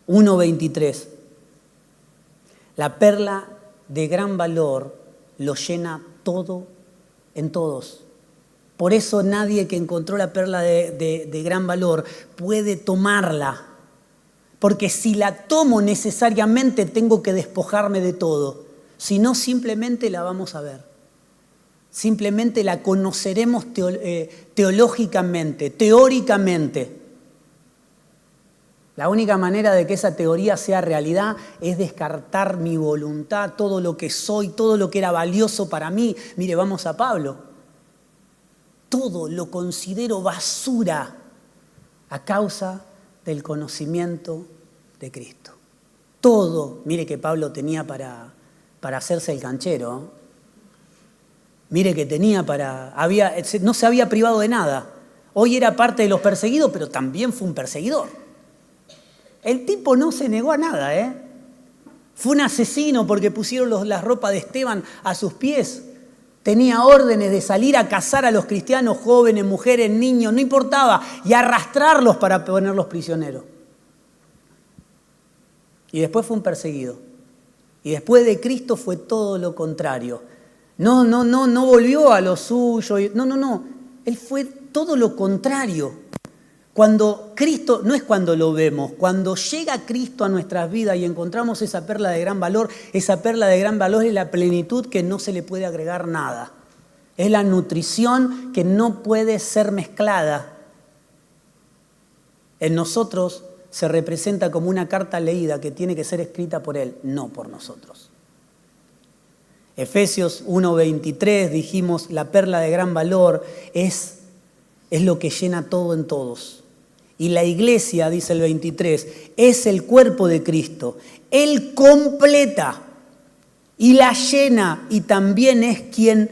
1:23. La perla de gran valor lo llena todo en todos. Por eso nadie que encontró la perla de gran valor puede tomarla. Porque si la tomo necesariamente tengo que despojarme de todo. Si no, simplemente la vamos a ver. Simplemente la conoceremos teológicamente, teóricamente. La única manera de que esa teoría sea realidad es descartar mi voluntad, todo lo que soy, todo lo que era valioso para mí. Mire, vamos a Pablo. Todo lo considero basura a causa del conocimiento de Cristo. Todo, mire que Pablo tenía para hacerse el canchero. Mire que tenía no se había privado de nada. Hoy era parte de los perseguidos, pero también fue un perseguidor. El tipo no se negó a nada, Fue un asesino porque pusieron las ropas de Esteban a sus pies. Tenía órdenes de salir a cazar a los cristianos, jóvenes, mujeres, niños, no importaba, y arrastrarlos para ponerlos prisioneros. Y después fue un perseguido. Y después de Cristo fue todo lo contrario. No volvió a lo suyo. No. Él fue todo lo contrario. Cuando Cristo, no es cuando lo vemos, cuando llega Cristo a nuestras vidas y encontramos esa perla de gran valor, esa perla de gran valor es la plenitud que no se le puede agregar nada. Es la nutrición que no puede ser mezclada. En nosotros se representa como una carta leída que tiene que ser escrita por Él, no por nosotros. Efesios 1:23 dijimos, la perla de gran valor es lo que llena todo en todos. Y la iglesia, dice el 23, es el cuerpo de Cristo. Él completa y la llena y también es quien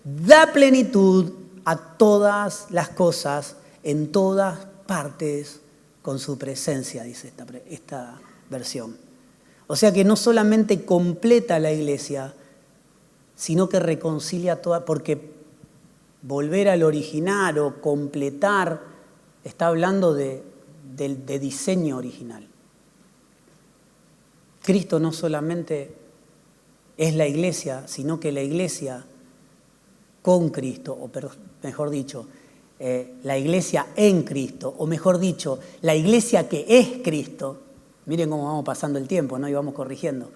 da plenitud a todas las cosas en todas partes con su presencia, dice esta versión. O sea que no solamente completa la iglesia, sino que reconcilia toda, porque volver al original o completar está hablando de diseño original. Cristo no solamente es la iglesia, sino que la iglesia con Cristo, o mejor dicho, la iglesia en Cristo, o mejor dicho, la iglesia que es Cristo. Miren cómo vamos pasando el tiempo, ¿no? Y vamos corrigiendo.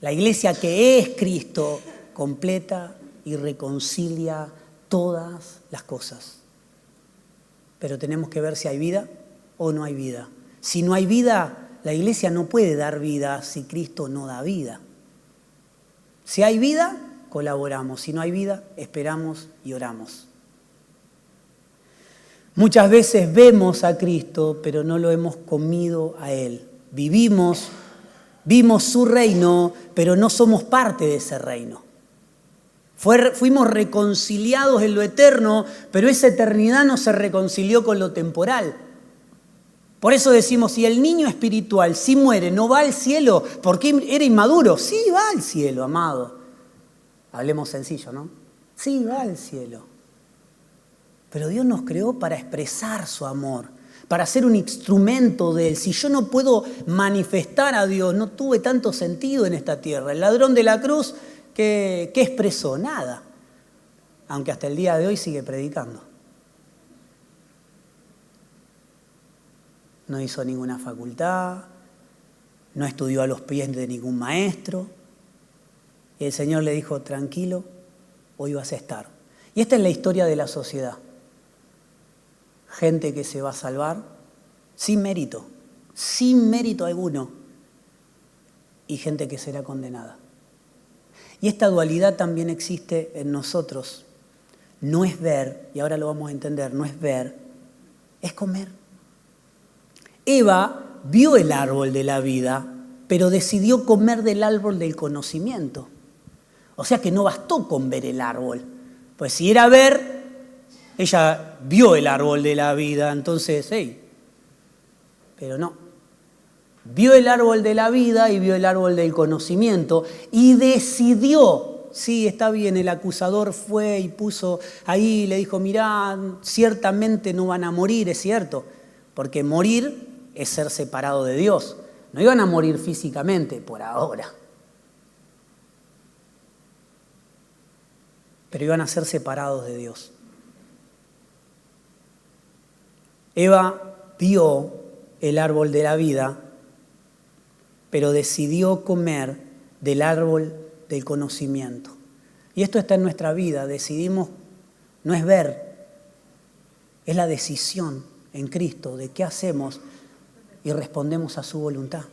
La iglesia que es Cristo completa y reconcilia todas las cosas. Pero tenemos que ver si hay vida o no hay vida. Si no hay vida, la iglesia no puede dar vida si Cristo no da vida. Si hay vida, colaboramos. Si no hay vida, esperamos y oramos. Muchas veces vemos a Cristo, pero no lo hemos comido a Él. Vimos su reino, pero no somos parte de ese reino. Fuimos reconciliados en lo eterno, pero esa eternidad no se reconcilió con lo temporal. Por eso decimos, si el niño espiritual, si muere, no va al cielo, porque era inmaduro. Sí, va al cielo, amado. Hablemos sencillo, ¿no? Sí, va al cielo. Pero Dios nos creó para expresar su amor, para ser un instrumento de Él. Si yo no puedo manifestar a Dios, no tuve tanto sentido en esta tierra. El ladrón de la cruz, ¿qué expresó? Nada. Aunque hasta el día de hoy sigue predicando. No hizo ninguna facultad, no estudió a los pies de ningún maestro. Y el Señor le dijo, tranquilo, hoy vas a estar. Y esta es la historia de la sociedad. Gente que se va a salvar sin mérito alguno. Y gente que será condenada. Y esta dualidad también existe en nosotros. No es ver, y ahora lo vamos a entender, no es ver, es comer. Eva vio el árbol de la vida, pero decidió comer del árbol del conocimiento. O sea que no bastó con ver el árbol. Pues si era ver, ella vio el árbol de la vida, entonces, pero no. Vio el árbol de la vida y vio el árbol del conocimiento y decidió, sí, está bien, el acusador fue y puso ahí, le dijo, mirá, ciertamente no van a morir, es cierto, porque morir es ser separado de Dios. No iban a morir físicamente por ahora. pero iban a ser separados de Dios. Eva vio el árbol de la vida, pero decidió comer del árbol del conocimiento. Y esto está en nuestra vida, decidimos, no es ver, es la decisión en Cristo de qué hacemos y respondemos a su voluntad.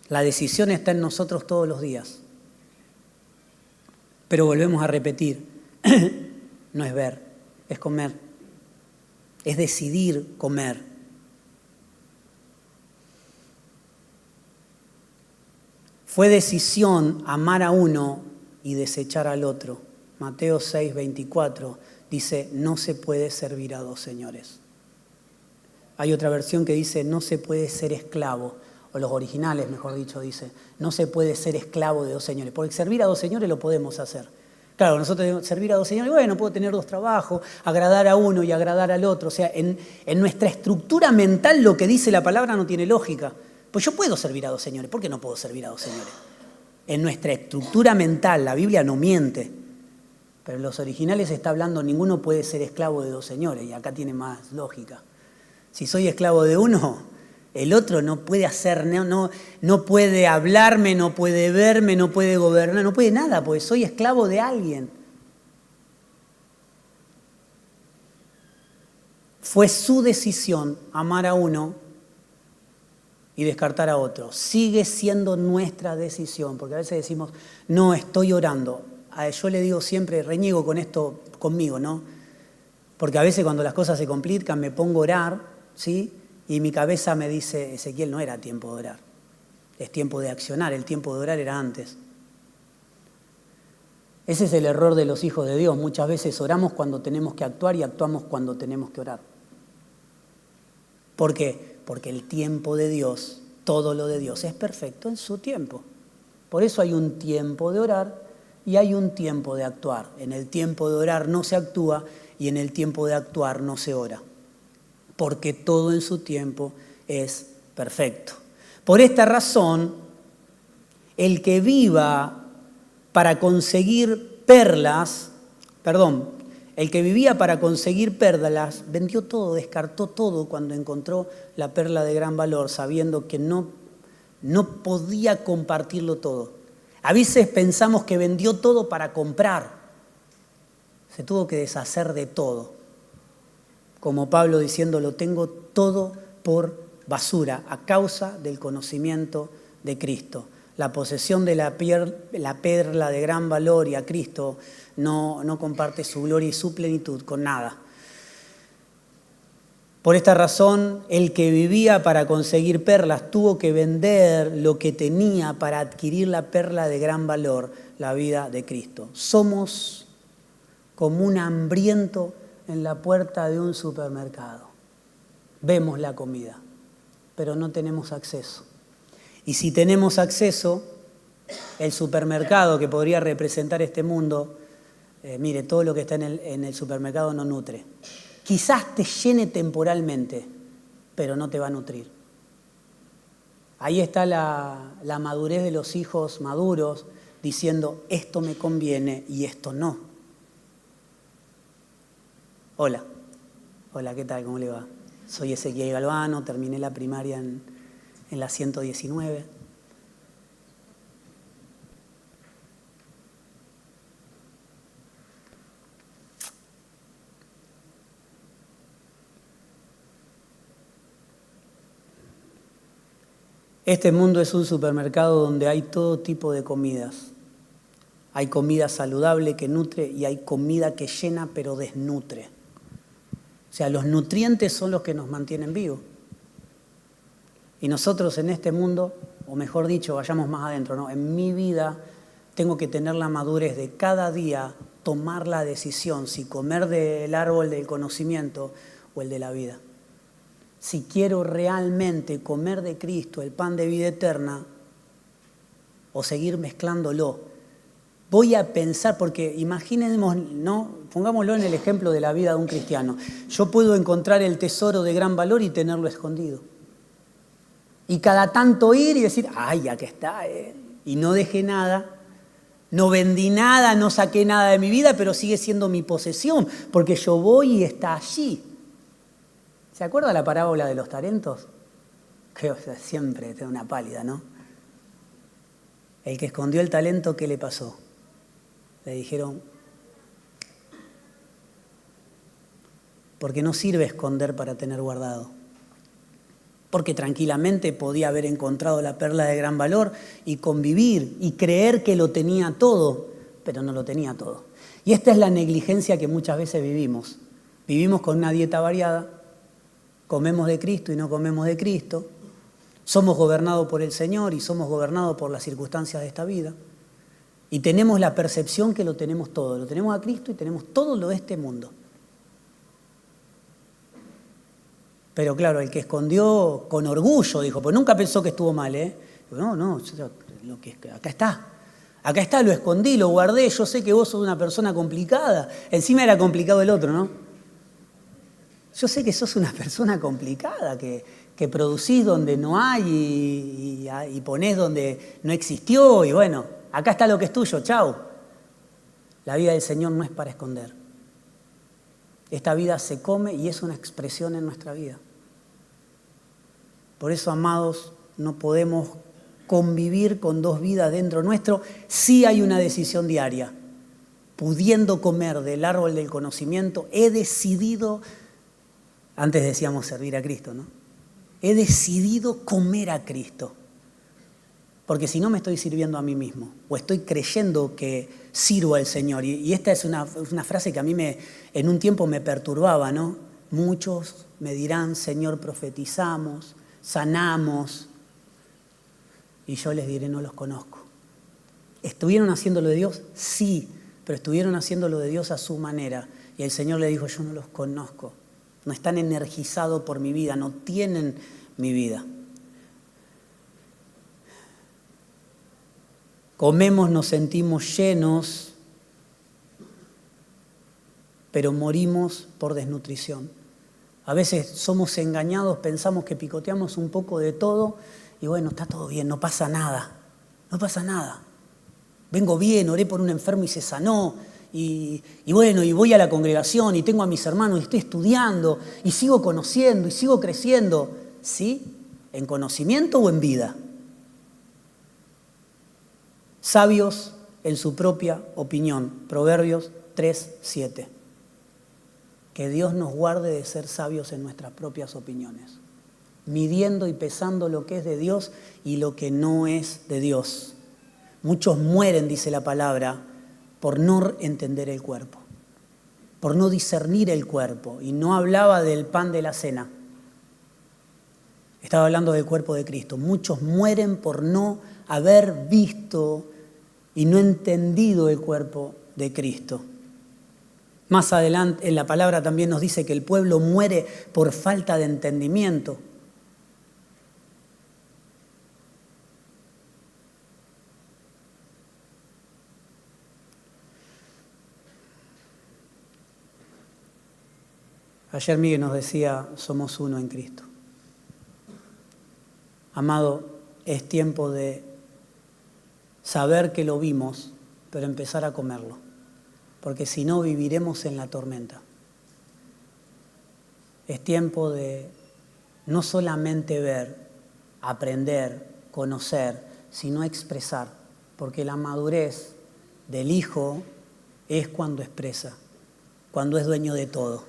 La decisión está en nosotros todos los días. Pero volvemos a repetir, no es ver, es comer, es decidir comer. Fue decisión amar a uno y desechar al otro. Mateo 6:24 dice, no se puede servir a dos señores. Hay otra versión que dice, no se puede ser esclavo, o los originales, mejor dicho, dice, no se puede ser esclavo de dos señores, porque servir a dos señores lo podemos hacer. Claro, nosotros debemos servir a dos señores, bueno, puedo tener dos trabajos, agradar a uno y agradar al otro. O sea, en nuestra estructura mental lo que dice la palabra no tiene lógica. Pues yo puedo servir a dos señores, ¿por qué no puedo servir a dos señores? En nuestra estructura mental, la Biblia no miente, pero en los originales está hablando, ninguno puede ser esclavo de dos señores, y acá tiene más lógica. Si soy esclavo de uno, el otro no puede hacer, no puede hablarme, no puede verme, no puede gobernar, no puede nada, porque soy esclavo de alguien. Fue su decisión amar a uno y descartar a otro. Sigue siendo nuestra decisión, porque a veces decimos, no, estoy orando. Yo le digo siempre, reniego con esto conmigo, ¿no? Porque a veces cuando las cosas se complican me pongo a orar, ¿sí? Y mi cabeza me dice, Ezequiel, no era tiempo de orar, es tiempo de accionar, el tiempo de orar era antes. Ese es el error de los hijos de Dios, muchas veces oramos cuando tenemos que actuar y actuamos cuando tenemos que orar. ¿Por qué? Porque el tiempo de Dios, todo lo de Dios es perfecto en su tiempo. Por eso hay un tiempo de orar y hay un tiempo de actuar. En el tiempo de orar no se actúa y en el tiempo de actuar no se ora. Porque todo en su tiempo es perfecto. Por esta razón, el que viva para conseguir perlas, el que vivía para conseguir perlas, vendió todo, descartó todo cuando encontró la perla de gran valor, sabiendo que no podía compartirlo todo. A veces pensamos que vendió todo para comprar. Se tuvo que deshacer de todo. Como Pablo diciendo, lo tengo todo por basura a causa del conocimiento de Cristo. La posesión de la perla de gran valor y a Cristo no comparte su gloria y su plenitud con nada. Por esta razón, el que vivía para conseguir perlas tuvo que vender lo que tenía para adquirir la perla de gran valor, la vida de Cristo. Somos como un hambriento en la puerta de un supermercado. Vemos la comida, pero no tenemos acceso. Y si tenemos acceso, el supermercado que podría representar este mundo, mire, todo lo que está en el supermercado no nutre. Quizás te llene temporalmente, pero no te va a nutrir. Ahí está la madurez de los hijos maduros diciendo, esto me conviene y esto no. Hola, ¿qué tal? ¿Cómo le va? Soy Ezequiel Galvano, terminé la primaria en la 119. Este mundo es un supermercado donde hay todo tipo de comidas. Hay comida saludable que nutre y hay comida que llena pero desnutre. O sea, los nutrientes son los que nos mantienen vivos. Y nosotros en este mundo, o mejor dicho, vayamos más adentro, ¿no? En mi vida tengo que tener la madurez de cada día tomar la decisión si comer del árbol del conocimiento o el de la vida. Si quiero realmente comer de Cristo el pan de vida eterna o seguir mezclándolo. Voy a pensar, porque imaginemos, ¿no? Pongámoslo en el ejemplo de la vida de un cristiano. Yo puedo encontrar el tesoro de gran valor y tenerlo escondido. Y cada tanto ir y decir, ay, aquí está, y no dejé nada, No vendí nada, no saqué nada de mi vida, pero sigue siendo mi posesión, porque yo voy y está allí. ¿Se acuerda la parábola de los talentos? Que siempre tengo una pálida, ¿no? El que escondió el talento, ¿qué le pasó? Le dijeron, porque no sirve esconder para tener guardado. Porque tranquilamente podía haber encontrado la perla de gran valor y convivir y creer que lo tenía todo, pero no lo tenía todo. Y esta es la negligencia que muchas veces vivimos. Vivimos con una dieta variada, comemos de Cristo y no comemos de Cristo, somos gobernados por el Señor y somos gobernados por las circunstancias de esta vida, y tenemos la percepción que lo tenemos todo, lo tenemos a Cristo y tenemos todo lo de este mundo. Pero claro, el que escondió con orgullo, dijo, pues nunca pensó que estuvo mal, ¿eh? No, acá está, lo escondí, lo guardé, yo sé que vos sos una persona complicada. Encima era complicado el otro, ¿no? Yo sé que sos una persona complicada, que producís donde no hay y ponés donde no existió, y bueno, acá está lo que es tuyo, chau. La vida del Señor no es para esconder. Esta vida se come y es una expresión en nuestra vida. Por eso, amados, no podemos convivir con dos vidas dentro nuestro. Sí hay una decisión diaria. Pudiendo comer del árbol del conocimiento, he decidido, antes decíamos servir a Cristo, ¿no? He decidido comer a Cristo. Porque si no me estoy sirviendo a mí mismo o estoy creyendo que sirvo al Señor. Y esta es una frase que a mí en un tiempo me perturbaba, ¿no? Muchos me dirán, Señor, profetizamos, sanamos. Y yo les diré, no los conozco. ¿Estuvieron haciendo lo de Dios? Sí, pero estuvieron haciendo lo de Dios a su manera. Y el Señor le dijo, yo no los conozco. No están energizados por mi vida, no tienen mi vida. Comemos, nos sentimos llenos, pero morimos por desnutrición. A veces somos engañados, pensamos que picoteamos un poco de todo y bueno, está todo bien, no pasa nada, no pasa nada. Vengo bien, oré por un enfermo y se sanó y bueno, y voy a la congregación y tengo a mis hermanos y estoy estudiando y sigo conociendo y sigo creciendo. ¿Sí? ¿En conocimiento o en vida? Sabios en su propia opinión. Proverbios 3:7. Que Dios nos guarde de ser sabios en nuestras propias opiniones, midiendo y pesando lo que es de Dios y lo que no es de Dios. Muchos mueren, dice la palabra, por no entender el cuerpo, por no discernir el cuerpo. Y no hablaba del pan de la cena. Estaba hablando del cuerpo de Cristo. Muchos mueren por no haber visto y no entendido el cuerpo de Cristo. Más adelante en la palabra también nos dice que el pueblo muere por falta de entendimiento. Ayer Miguel nos decía, somos uno en Cristo. Amado, es tiempo de saber que lo vimos, pero empezar a comerlo. Porque si no, viviremos en la tormenta. Es tiempo de no solamente ver, aprender, conocer, sino expresar. Porque la madurez del hijo es cuando expresa, cuando es dueño de todo.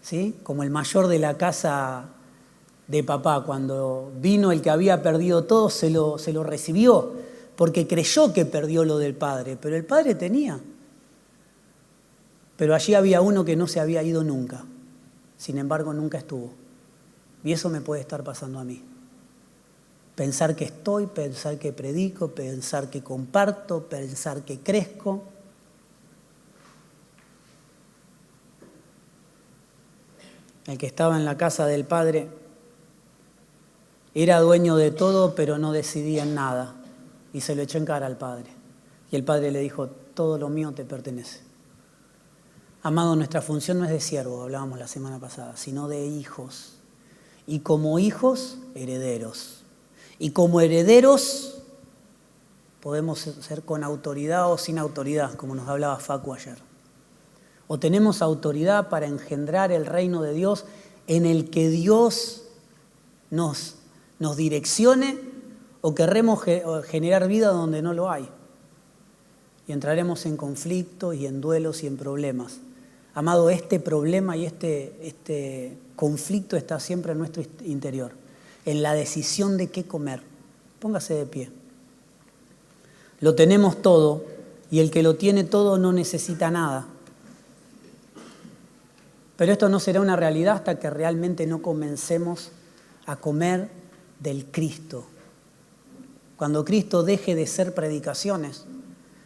¿Sí? Como el mayor de la casa de papá, cuando vino el que había perdido todo, se lo recibió, porque creyó que perdió lo del padre, pero el padre tenía. Pero allí había uno que no se había ido nunca, sin embargo nunca estuvo. Y eso me puede estar pasando a mí. Pensar que estoy, pensar que predico, pensar que comparto, pensar que crezco. El que estaba en la casa del padre era dueño de todo, pero no decidía en nada. Y se lo echó en cara al padre. Y el padre le dijo, todo lo mío te pertenece. Amado, nuestra función no es de siervo, hablábamos la semana pasada, sino de hijos. Y como hijos, herederos. Y como herederos, podemos ser con autoridad o sin autoridad, como nos hablaba Facu ayer. O tenemos autoridad para engendrar el reino de Dios en el que Dios nos direccione, o querremos generar vida donde no lo hay. Y entraremos en conflictos y en duelos y en problemas. Amado, este problema y este conflicto está siempre en nuestro interior, en la decisión de qué comer. Póngase de pie. Lo tenemos todo y el que lo tiene todo no necesita nada. Pero esto no será una realidad hasta que realmente no comencemos a comer del Cristo. Cuando Cristo deje de ser predicaciones,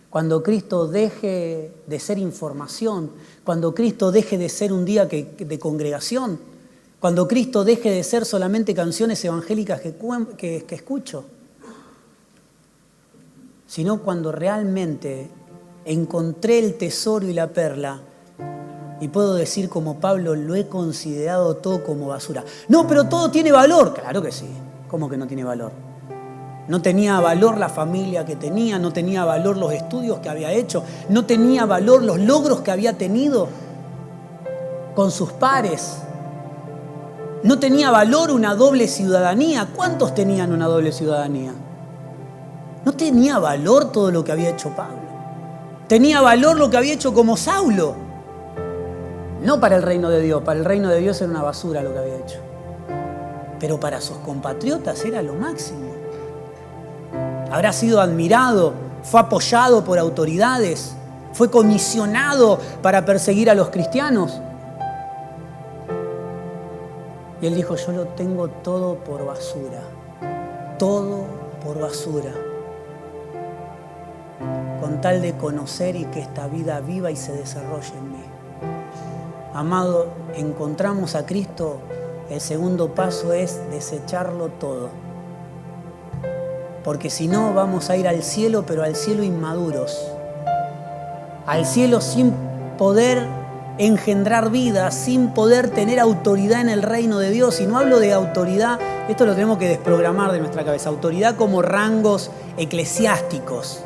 cuando Cristo deje de ser información, cuando Cristo deje de ser un día de congregación, cuando Cristo deje de ser solamente canciones evangélicas que escucho, sino cuando realmente encontré el tesoro y la perla y puedo decir como Pablo, lo he considerado todo como basura. No, pero todo tiene valor. Claro que sí. ¿Cómo que no tiene valor? No tenía valor la familia que tenía, no tenía valor los estudios que había hecho, no tenía valor los logros que había tenido con sus pares. No tenía valor una doble ciudadanía. ¿Cuántos tenían una doble ciudadanía? No tenía valor todo lo que había hecho Pablo. Tenía valor lo que había hecho como Saulo. No para el reino de Dios. Para el reino de Dios era una basura lo que había hecho. Pero para sus compatriotas era lo máximo. Habrá sido admirado, fue apoyado por autoridades, fue comisionado para perseguir a los cristianos. Y él dijo, yo lo tengo todo por basura. Todo por basura. Con tal de conocer y que esta vida viva y se desarrolle en mí. Amado, encontramos a Cristo, el segundo paso es desecharlo todo. Porque si no, vamos a ir al cielo, pero al cielo inmaduros. Al cielo sin poder engendrar vida, sin poder tener autoridad en el reino de Dios. Y no hablo de autoridad, esto lo tenemos que desprogramar de nuestra cabeza. Autoridad como rangos eclesiásticos.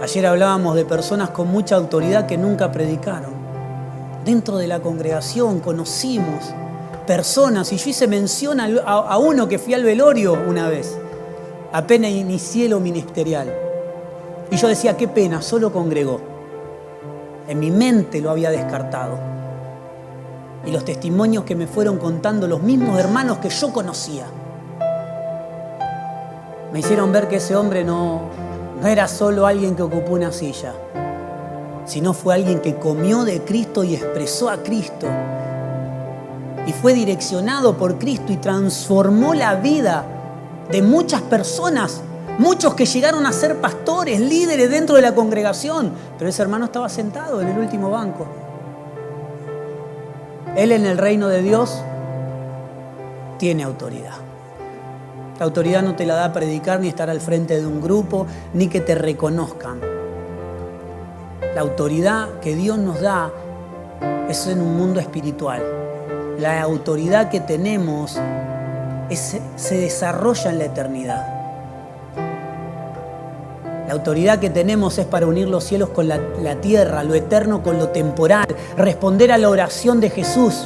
Ayer hablábamos de personas con mucha autoridad que nunca predicaron. Dentro de la congregación conocimos personas, y yo hice mención a uno que fui al velorio una vez, apenas inicié lo ministerial. Y yo decía, qué pena, solo congregó. En mi mente lo había descartado. Y los testimonios que me fueron contando los mismos hermanos que yo conocía, me hicieron ver que ese hombre no era solo alguien que ocupó una silla, sino fue alguien que comió de Cristo y expresó a Cristo. Y fue direccionado por Cristo y transformó la vida de muchas personas, muchos que llegaron a ser pastores, líderes dentro de la congregación. Pero ese hermano estaba sentado en el último banco. Él en el reino de Dios tiene autoridad. La autoridad no te la da predicar, ni estar al frente de un grupo, ni que te reconozcan. La autoridad que Dios nos da es en un mundo espiritual. La autoridad que tenemos se desarrolla en la eternidad. La autoridad que tenemos es para unir los cielos con la tierra, lo eterno con lo temporal, responder a la oración de Jesús,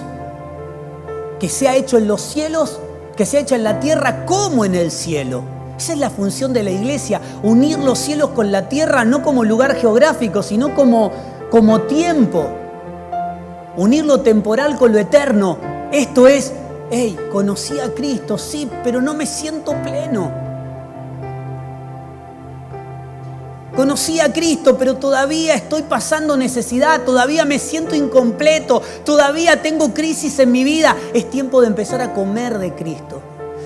que sea hecho en los cielos, que sea hecha en la tierra como en el cielo. Esa es la función de la iglesia, unir los cielos con la tierra, no como lugar geográfico, sino como tiempo. Unir lo temporal con lo eterno. Esto es, conocí a Cristo, sí, pero no me siento pleno. Conocí a Cristo, pero todavía estoy pasando necesidad, todavía me siento incompleto, todavía tengo crisis en mi vida. Es tiempo de empezar a comer de Cristo.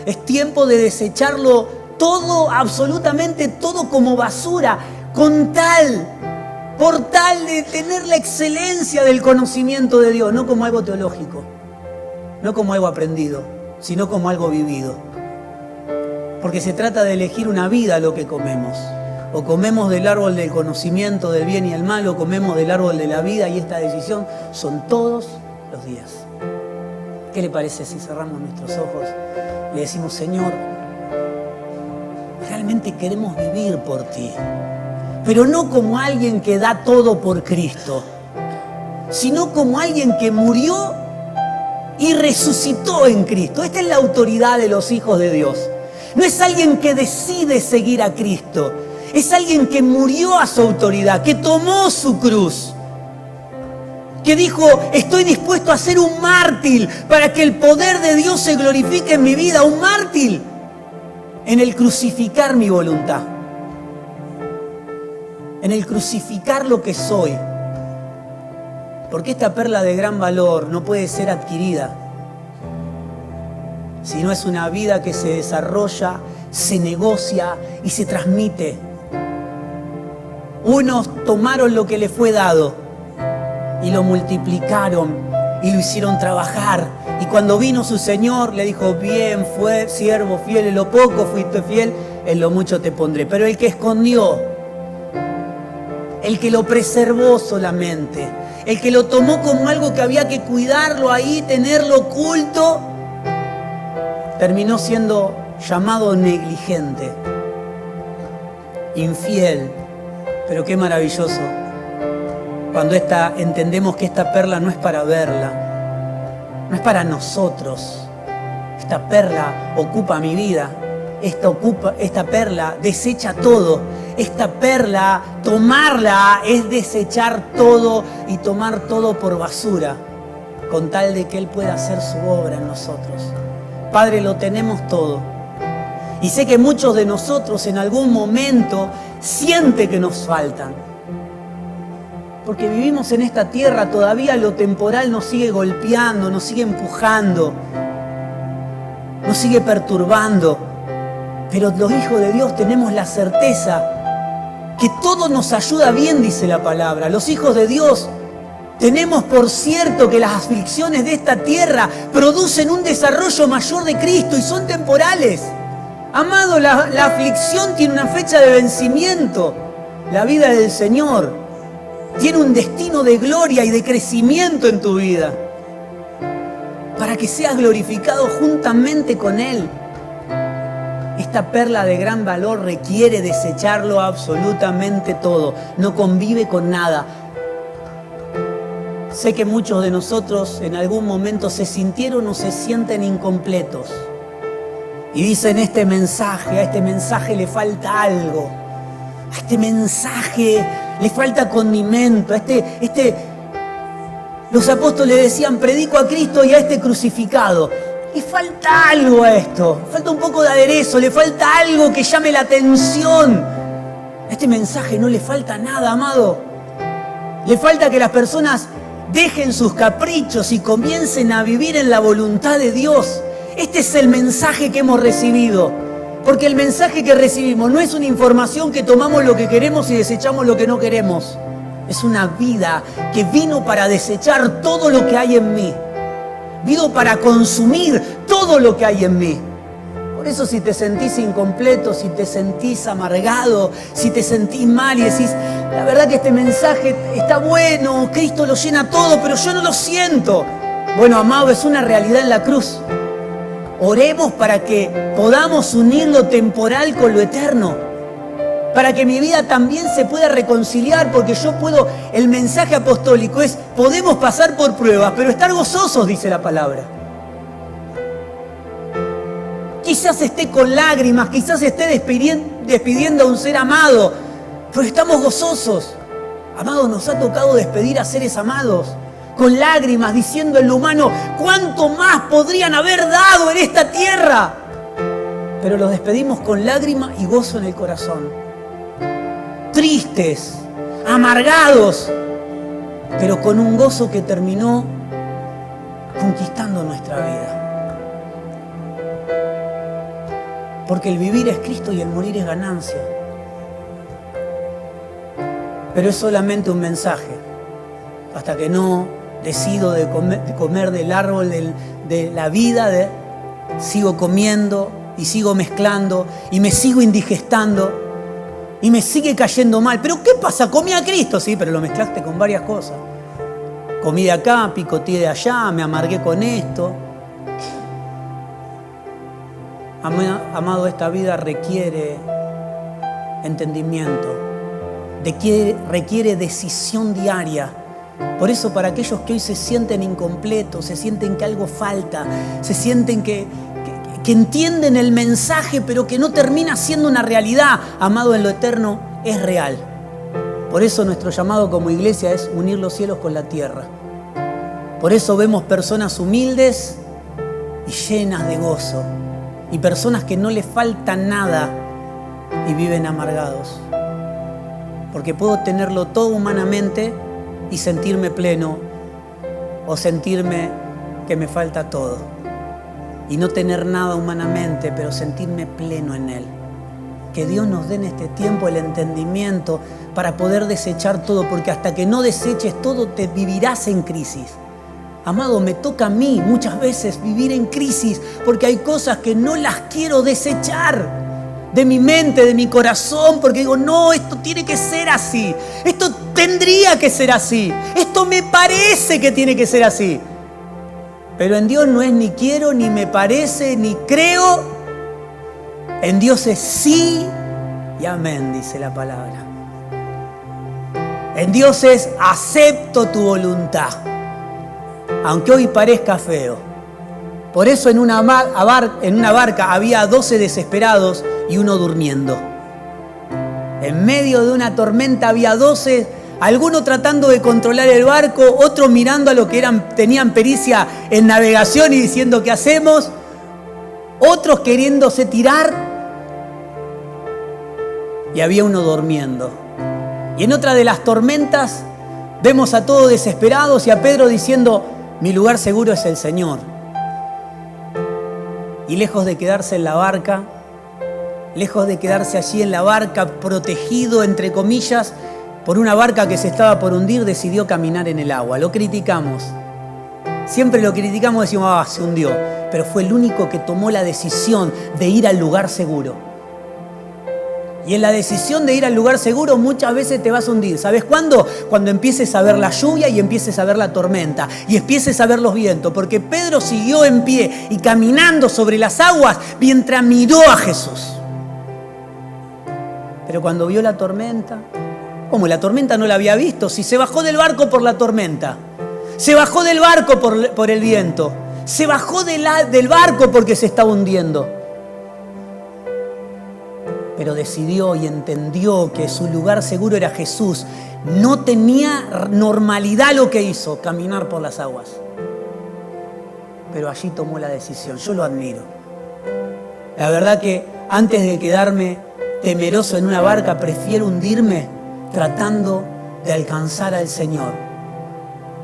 Es tiempo de desecharlo todo, absolutamente todo como basura, por tal de tener la excelencia del conocimiento de Dios, no como algo teológico, no como algo aprendido, sino como algo vivido. Porque se trata de elegir una vida lo que comemos. O comemos del árbol del conocimiento del bien y el mal, o comemos del árbol de la vida, y esta decisión son todos los días. ¿Qué le parece si cerramos nuestros ojos y le decimos, Señor, realmente realmente queremos vivir por ti. Pero no como alguien que da todo por Cristo, sino como alguien que murió y resucitó en Cristo. Esta es la autoridad de los hijos de Dios. No es alguien que decide seguir a Cristo, es alguien que murió a su autoridad, que tomó su cruz, que dijo: estoy dispuesto a ser un mártir para que el poder de Dios se glorifique en mi vida. Un mártir en el crucificar mi voluntad, en el crucificar lo que soy. Porque esta perla de gran valor no puede ser adquirida, sino es una vida que se desarrolla, se negocia y se transmite. Unos tomaron lo que les fue dado y lo multiplicaron y lo hicieron trabajar. Y cuando vino su Señor, le dijo: bien, fue siervo fiel, en lo poco fuiste fiel, en lo mucho te pondré. Pero el que escondió, el que lo preservó solamente, el que lo tomó como algo que había que cuidarlo ahí, tenerlo oculto, terminó siendo llamado negligente, infiel. Pero qué maravilloso cuando entendemos que esta perla no es para verla, no es para nosotros. Esta perla ocupa mi vida, esta perla desecha todo. Esta perla, tomarla es desechar todo y tomar todo por basura, con tal de que Él pueda hacer su obra en nosotros. Padre, lo tenemos todo. Y sé que muchos de nosotros en algún momento sienten que nos faltan. Porque vivimos en esta tierra, todavía lo temporal nos sigue golpeando, nos sigue empujando, nos sigue perturbando. Pero los hijos de Dios tenemos la certeza que todo nos ayuda bien, dice la palabra. Los hijos de Dios tenemos por cierto que las aflicciones de esta tierra producen un desarrollo mayor de Cristo y son temporales. Amado, la aflicción tiene una fecha de vencimiento. La vida del Señor tiene un destino de gloria y de crecimiento en tu vida, para que seas glorificado juntamente con Él. Esta perla de gran valor requiere desecharlo absolutamente todo. No convive con nada. Sé que muchos de nosotros en algún momento se sintieron o se sienten incompletos. Y dicen: a este mensaje le falta algo. A este mensaje le falta condimento. Los apóstoles decían: predico a Cristo y a este crucificado. Le falta algo a esto, falta un poco de aderezo, le falta algo que llame la atención. A este mensaje no le falta nada, amado. Le falta que las personas dejen sus caprichos y comiencen a vivir en la voluntad de Dios. Este es el mensaje que hemos recibido. Porque el mensaje que recibimos no es una información que tomamos lo que queremos y desechamos lo que no queremos. Es una vida que vino para desechar todo lo que hay en mí. Vino para consumir todo lo que hay en mí. Por eso, si te sentís incompleto, si te sentís amargado, si te sentís mal y decís: la verdad que este mensaje está bueno, Cristo lo llena todo, pero yo no lo siento. Bueno, amado, es una realidad en la cruz. Oremos para que podamos unir lo temporal con lo eterno, para que mi vida también se pueda reconciliar, porque el mensaje apostólico es: podemos pasar por pruebas, pero estar gozosos, dice la palabra. Quizás esté con lágrimas, quizás esté despidiendo a un ser amado, pero estamos gozosos. Amados, nos ha tocado despedir a seres amados con lágrimas, diciendo en lo humano: ¿cuánto más podrían haber dado en esta tierra? Pero los despedimos con lágrimas y gozo en el corazón. Tristes, amargados, pero con un gozo que terminó conquistando nuestra vida. Porque el vivir es Cristo y el morir es ganancia. Pero es solamente un mensaje. Hasta que no decido de comer del árbol de la vida, sigo comiendo y sigo mezclando y me sigo indigestando y me sigue cayendo mal. ¿Pero qué pasa? Comí a Cristo, sí, pero lo mezclaste con varias cosas. Comí de acá, picoteé de allá, me amargué con esto. Amado, esta vida requiere entendimiento, requiere decisión diaria. Por eso, para aquellos que hoy se sienten incompletos, se sienten que algo falta, se sienten que entienden el mensaje pero que no termina siendo una realidad, amado, en lo eterno es real. Por eso nuestro llamado como iglesia es unir los cielos con la tierra. Por eso vemos personas humildes y llenas de gozo, y personas que no les falta nada y viven amargados. Porque puedo tenerlo todo humanamente y sentirme pleno, o sentirme que me falta todo. Y no tener nada humanamente, pero sentirme pleno en Él. Que Dios nos dé en este tiempo el entendimiento para poder desechar todo, porque hasta que no deseches todo te vivirás en crisis. Amado, me toca a mí muchas veces vivir en crisis porque hay cosas que no las quiero desechar de mi mente, de mi corazón, porque digo, no, esto tiene que ser así, esto tendría que ser así, esto me parece que tiene que ser así. Pero en Dios no es ni quiero, ni me parece, ni creo. En Dios es sí y amén, dice la palabra. En Dios es acepto tu voluntad, aunque hoy parezca feo. Por eso en una barca había 12 desesperados y uno durmiendo. En medio de una tormenta había 12, algunos tratando de controlar el barco, otros mirando a lo que tenían pericia en navegación y diciendo ¿qué hacemos? Otros queriéndose tirar, y había uno durmiendo. Y en otra de las tormentas vemos a todos desesperados y a Pedro diciendo, mi lugar seguro es el Señor. Y lejos de quedarse en la barca, lejos de quedarse allí en la barca, protegido, entre comillas, por una barca que se estaba por hundir, decidió caminar en el agua. Lo criticamos. Siempre lo criticamos, decimos, se hundió. Pero fue el único que tomó la decisión de ir al lugar seguro. Y en la decisión de ir al lugar seguro muchas veces te vas a hundir. ¿Sabes cuándo? Cuando empieces a ver la lluvia y empieces a ver la tormenta y empieces a ver los vientos. Porque Pedro siguió en pie y caminando sobre las aguas mientras miró a Jesús. Pero cuando vio la tormenta, ¿cómo? La tormenta no la había visto. Si se bajó del barco por la tormenta, se bajó del barco por el viento, se bajó del barco porque se estaba hundiendo. Pero decidió y entendió que su lugar seguro era Jesús. No tenía normalidad lo que hizo, caminar por las aguas. Pero allí tomó la decisión. Yo lo admiro. La verdad que antes de quedarme temeroso en una barca, prefiero hundirme tratando de alcanzar al Señor.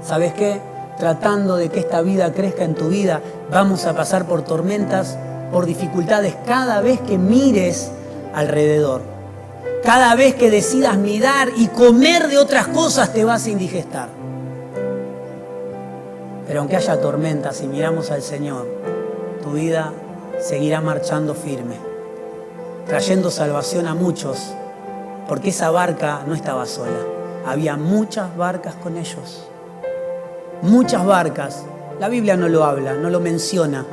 ¿Sabes qué? Tratando de que esta vida crezca en tu vida. Vamos a pasar por tormentas, por dificultades cada vez que mires alrededor. Cada vez que decidas mirar y comer de otras cosas te vas a indigestar. Pero aunque haya tormentas y miramos al Señor, tu vida seguirá marchando firme, trayendo salvación a muchos, porque esa barca no estaba sola. Había muchas barcas con ellos. Muchas barcas. La Biblia no lo habla, no lo menciona,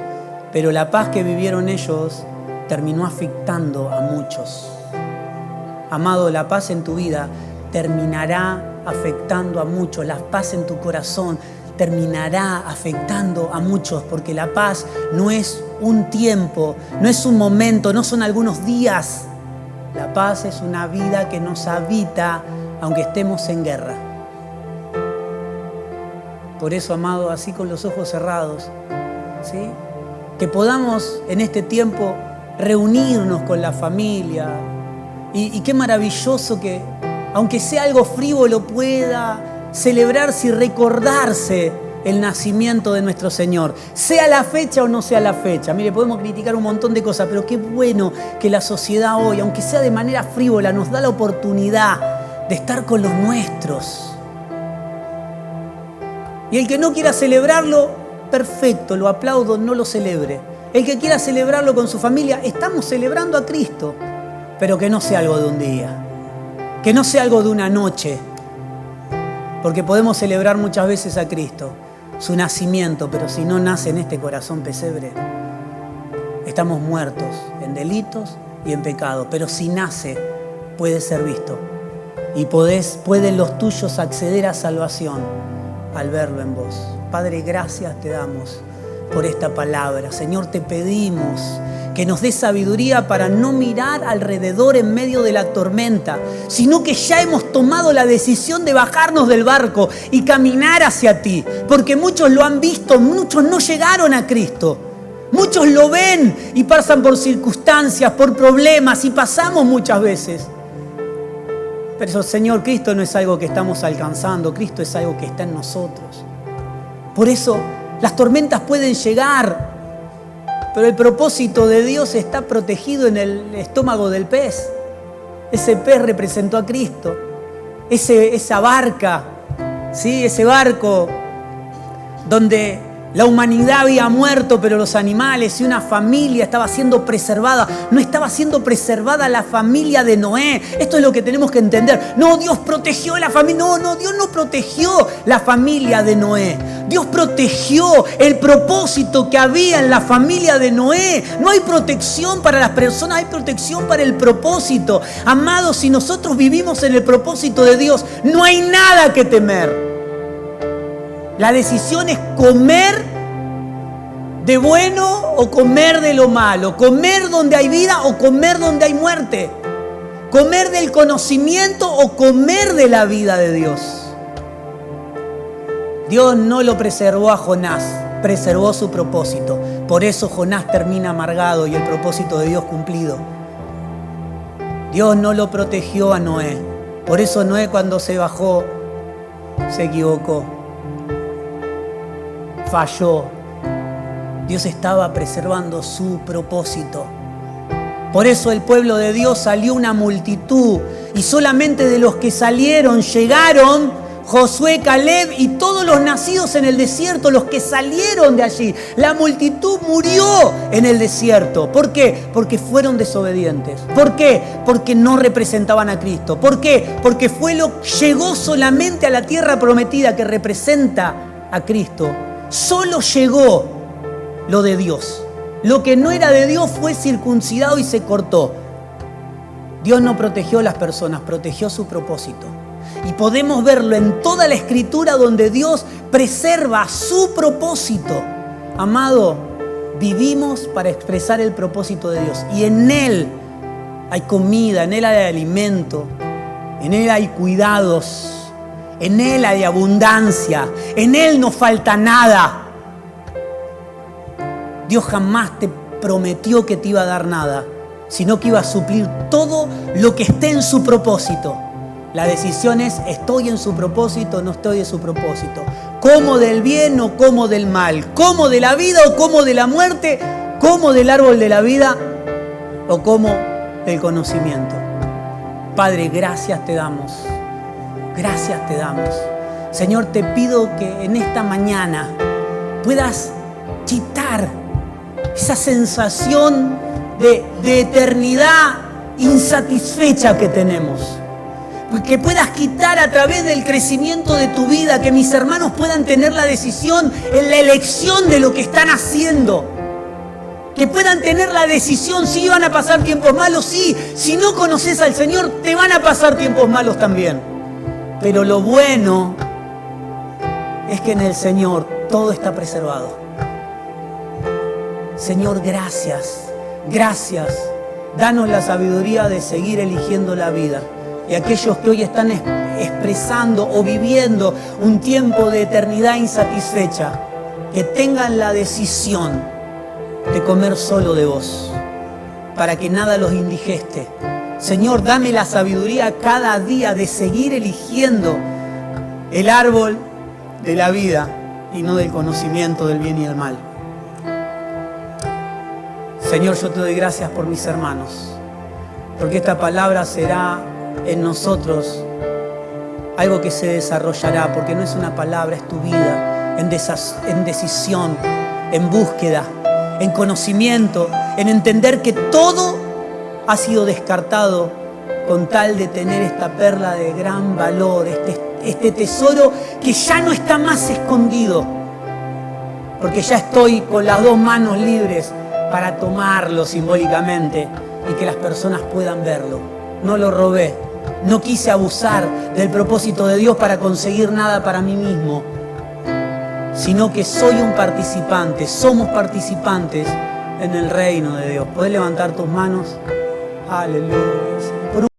pero la paz que vivieron ellos terminó afectando a muchos. Amado, la paz en tu vida terminará afectando a muchos. La paz en tu corazón terminará afectando a muchos, porque la paz no es un tiempo, no es un momento, no son algunos días. La paz es una vida que nos habita aunque estemos en guerra. Por eso, amado, así con los ojos cerrados, ¿sí? Que podamos en este tiempo reunirnos con la familia. Y qué maravilloso que, aunque sea algo frívolo, pueda celebrarse y recordarse el nacimiento de nuestro Señor. Sea la fecha o no sea la fecha. Mire, podemos criticar un montón de cosas, pero qué bueno que la sociedad hoy, aunque sea de manera frívola, nos da la oportunidad de estar con los nuestros. Y el que no quiera celebrarlo, perfecto, lo aplaudo, no lo celebre. El que quiera celebrarlo con su familia, estamos celebrando a Cristo, pero que no sea algo de un día, que no sea algo de una noche, porque podemos celebrar muchas veces a Cristo, su nacimiento, pero si no nace en este corazón pesebre, estamos muertos en delitos y en pecados. Pero si nace, puede ser visto. Y pueden los tuyos acceder a salvación al verlo en vos. Padre, gracias te damos por esta palabra. Señor, te pedimos que nos des sabiduría para no mirar alrededor en medio de la tormenta, sino que ya hemos tomado la decisión de bajarnos del barco y caminar hacia ti. Porque muchos lo han visto, muchos no llegaron a Cristo. Muchos lo ven y pasan por circunstancias, por problemas, y pasamos muchas veces. Pero Señor, Cristo no es algo que estamos alcanzando, Cristo es algo que está en nosotros. Por eso las tormentas pueden llegar, pero el propósito de Dios está protegido en el estómago del pez. Ese pez representó a Cristo. Esa barca, ¿sí? Ese barco donde la humanidad había muerto, pero los animales y una familia estaba siendo preservada. No estaba siendo preservada la familia de Noé. Esto es lo que tenemos que entender. No, Dios protegió la familia. No, Dios no protegió la familia de Noé. Dios protegió el propósito que había en la familia de Noé. No hay protección para las personas, hay protección para el propósito. Amados, si nosotros vivimos en el propósito de Dios, no hay nada que temer. La decisión es comer de bueno o comer de lo malo. Comer donde hay vida o comer donde hay muerte. Comer del conocimiento o comer de la vida de Dios. Dios no lo preservó a Jonás, preservó su propósito. Por eso Jonás termina amargado y el propósito de Dios cumplido. Dios no lo protegió a Noé. Por eso Noé, cuando se bajó, se equivocó. Falló. Dios estaba preservando su propósito. Por eso el pueblo de Dios salió una multitud, y solamente de los que salieron llegaron Josué, Caleb y todos los nacidos en el desierto, los que salieron de allí. La multitud murió en el desierto. ¿Por qué? Porque fueron desobedientes. ¿Por qué? Porque no representaban a Cristo. ¿Por qué? Porque llegó solamente a la tierra prometida que representa a Cristo. Solo llegó lo de Dios. Lo que no era de Dios fue circuncidado y se cortó. Dios no protegió a las personas, protegió su propósito. Y podemos verlo en toda la Escritura donde Dios preserva su propósito. Amado, vivimos para expresar el propósito de Dios. Y en Él hay comida, en Él hay alimento, en Él hay cuidados. En Él hay abundancia. En Él no falta nada. Dios jamás te prometió que te iba a dar nada, sino que iba a suplir todo lo que esté en su propósito. La decisión es, ¿estoy en su propósito o no estoy en su propósito? ¿Como del bien o como del mal? ¿Como de la vida o como de la muerte? ¿Como del árbol de la vida o como del conocimiento? Padre, gracias te damos. Gracias te damos. Señor, te pido que en esta mañana puedas quitar esa sensación de eternidad insatisfecha que tenemos. Que puedas quitar a través del crecimiento de tu vida, que mis hermanos puedan tener la decisión en la elección de lo que están haciendo. Que puedan tener la decisión, si van a pasar tiempos malos, sí. Si no conoces al Señor, te van a pasar tiempos malos también. Pero lo bueno es que en el Señor todo está preservado. Señor, gracias, gracias. Danos la sabiduría de seguir eligiendo la vida. Y aquellos que hoy están expresando o viviendo un tiempo de eternidad insatisfecha, que tengan la decisión de comer solo de vos, para que nada los indigeste. Señor, dame la sabiduría cada día de seguir eligiendo el árbol de la vida y no del conocimiento del bien y del mal. Señor, yo te doy gracias por mis hermanos, porque esta palabra será en nosotros algo que se desarrollará, porque no es una palabra, es tu vida, en decisión, en búsqueda, en conocimiento, en entender que todo ha sido descartado con tal de tener esta perla de gran valor, este tesoro que ya no está más escondido, porque ya estoy con las dos manos libres para tomarlo simbólicamente y que las personas puedan verlo. no lo robé. No quise abusar del propósito de Dios para conseguir nada para mí mismo, sino que soy un participante, somos participantes en el reino de Dios. ¿Podés levantar tus manos? Aleluya.